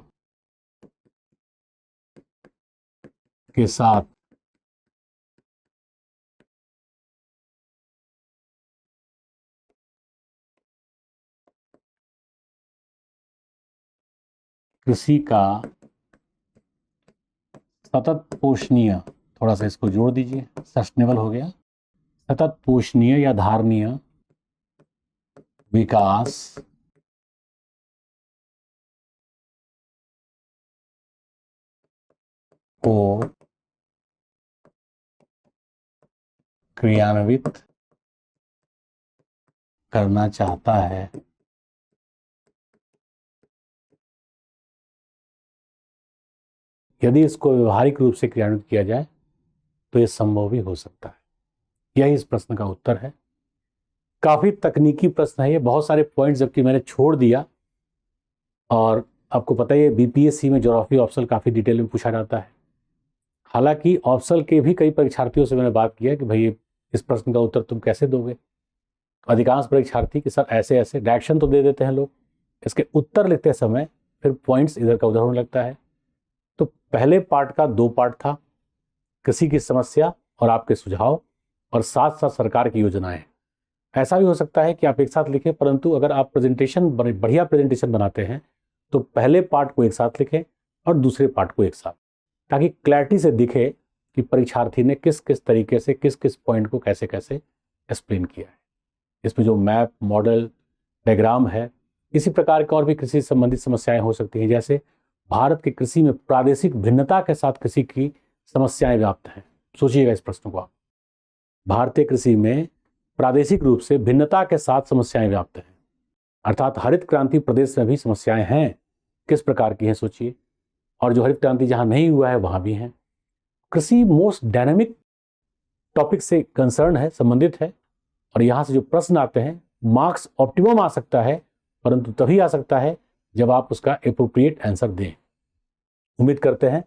के साथ कृषि का सतत पोषणीय, थोड़ा सा इसको जोड़ दीजिए, सस्टेनेबल हो गया, सतत पोषणीय या धारणीय विकास को क्रियान्वित करना चाहता है। यदि इसको व्यवहारिक रूप से क्रियान्वित किया जाए तो ये संभव भी हो सकता है। यही इस प्रश्न का उत्तर है। काफ़ी तकनीकी प्रश्न है ये, बहुत सारे पॉइंट्स जबकि मैंने छोड़ दिया। और आपको पता ही है बीपीएससी में ज्योग्राफी ऑप्शनल काफ़ी डिटेल में पूछा जाता है। हालांकि ऑप्शनल के भी कई परीक्षार्थियों से मैंने बात किया कि भाई इस प्रश्न का उत्तर तुम कैसे दोगे। अधिकांश परीक्षार्थी कि सर ऐसे ऐसे डायरेक्शन तो दे देते हैं लोग, इसके उत्तर लिखते समय फिर पॉइंट्स इधर का उधर होने लगता है। तो पहले पार्ट का 2 पार्ट था, कृषि की समस्या और आपके सुझाव, और साथ साथ सरकार की योजनाएं। ऐसा भी हो सकता है कि आप एक साथ लिखें, परंतु अगर आप प्रेजेंटेशन बढ़िया प्रेजेंटेशन बनाते हैं तो पहले पार्ट को एक साथ लिखें और दूसरे पार्ट को एक साथ, ताकि क्लैरिटी से दिखे कि परीक्षार्थी ने किस किस तरीके से किस किस पॉइंट को कैसे कैसे एक्सप्लेन किया है। इसमें जो मैप, मॉडल, डायग्राम है, इसी प्रकार की और भी कृषि संबंधित समस्याएं हो सकती हैं। जैसे भारत की कृषि में प्रादेशिक भिन्नता के साथ कृषि की समस्याएं व्याप्त हैं। सोचिएगा इस प्रश्न को आप। भारतीय कृषि में प्रादेशिक रूप से भिन्नता के साथ समस्याएं व्याप्त हैं, अर्थात हरित क्रांति प्रदेश में भी समस्याएं हैं। किस प्रकार की हैं सोचिए। और जो हरित क्रांति जहां नहीं हुआ है वहां भी हैं। कृषि मोस्ट डायनामिक टॉपिक से कंसर्न है, संबंधित है। और यहां से जो प्रश्न आते हैं, मार्क्स ऑप्टिमम आ सकता है, परंतु तभी आ सकता है जब आप उसका एप्रोप्रिएट आंसर दें। उम्मीद करते हैं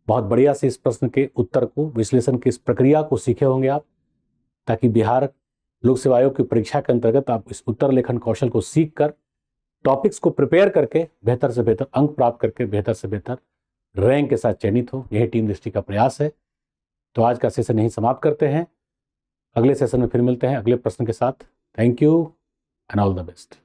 बहुत बढ़िया से इस प्रश्न के उत्तर को, विश्लेषण की इस प्रक्रिया को सीखे होंगे आप, ताकि बिहार लोक सेवा आयोग की परीक्षा के अंतर्गत आप इस उत्तर लेखन कौशल को सीख कर टॉपिक्स को प्रिपेयर करके बेहतर से बेहतर अंक प्राप्त करके बेहतर से बेहतर रैंक के साथ चयनित हो। यही टीम दृष्टि का प्रयास है। तो आज का सेशन यहीं समाप्त करते हैं। अगले सेशन में फिर मिलते हैं अगले प्रश्न के साथ। Thank you and all the best.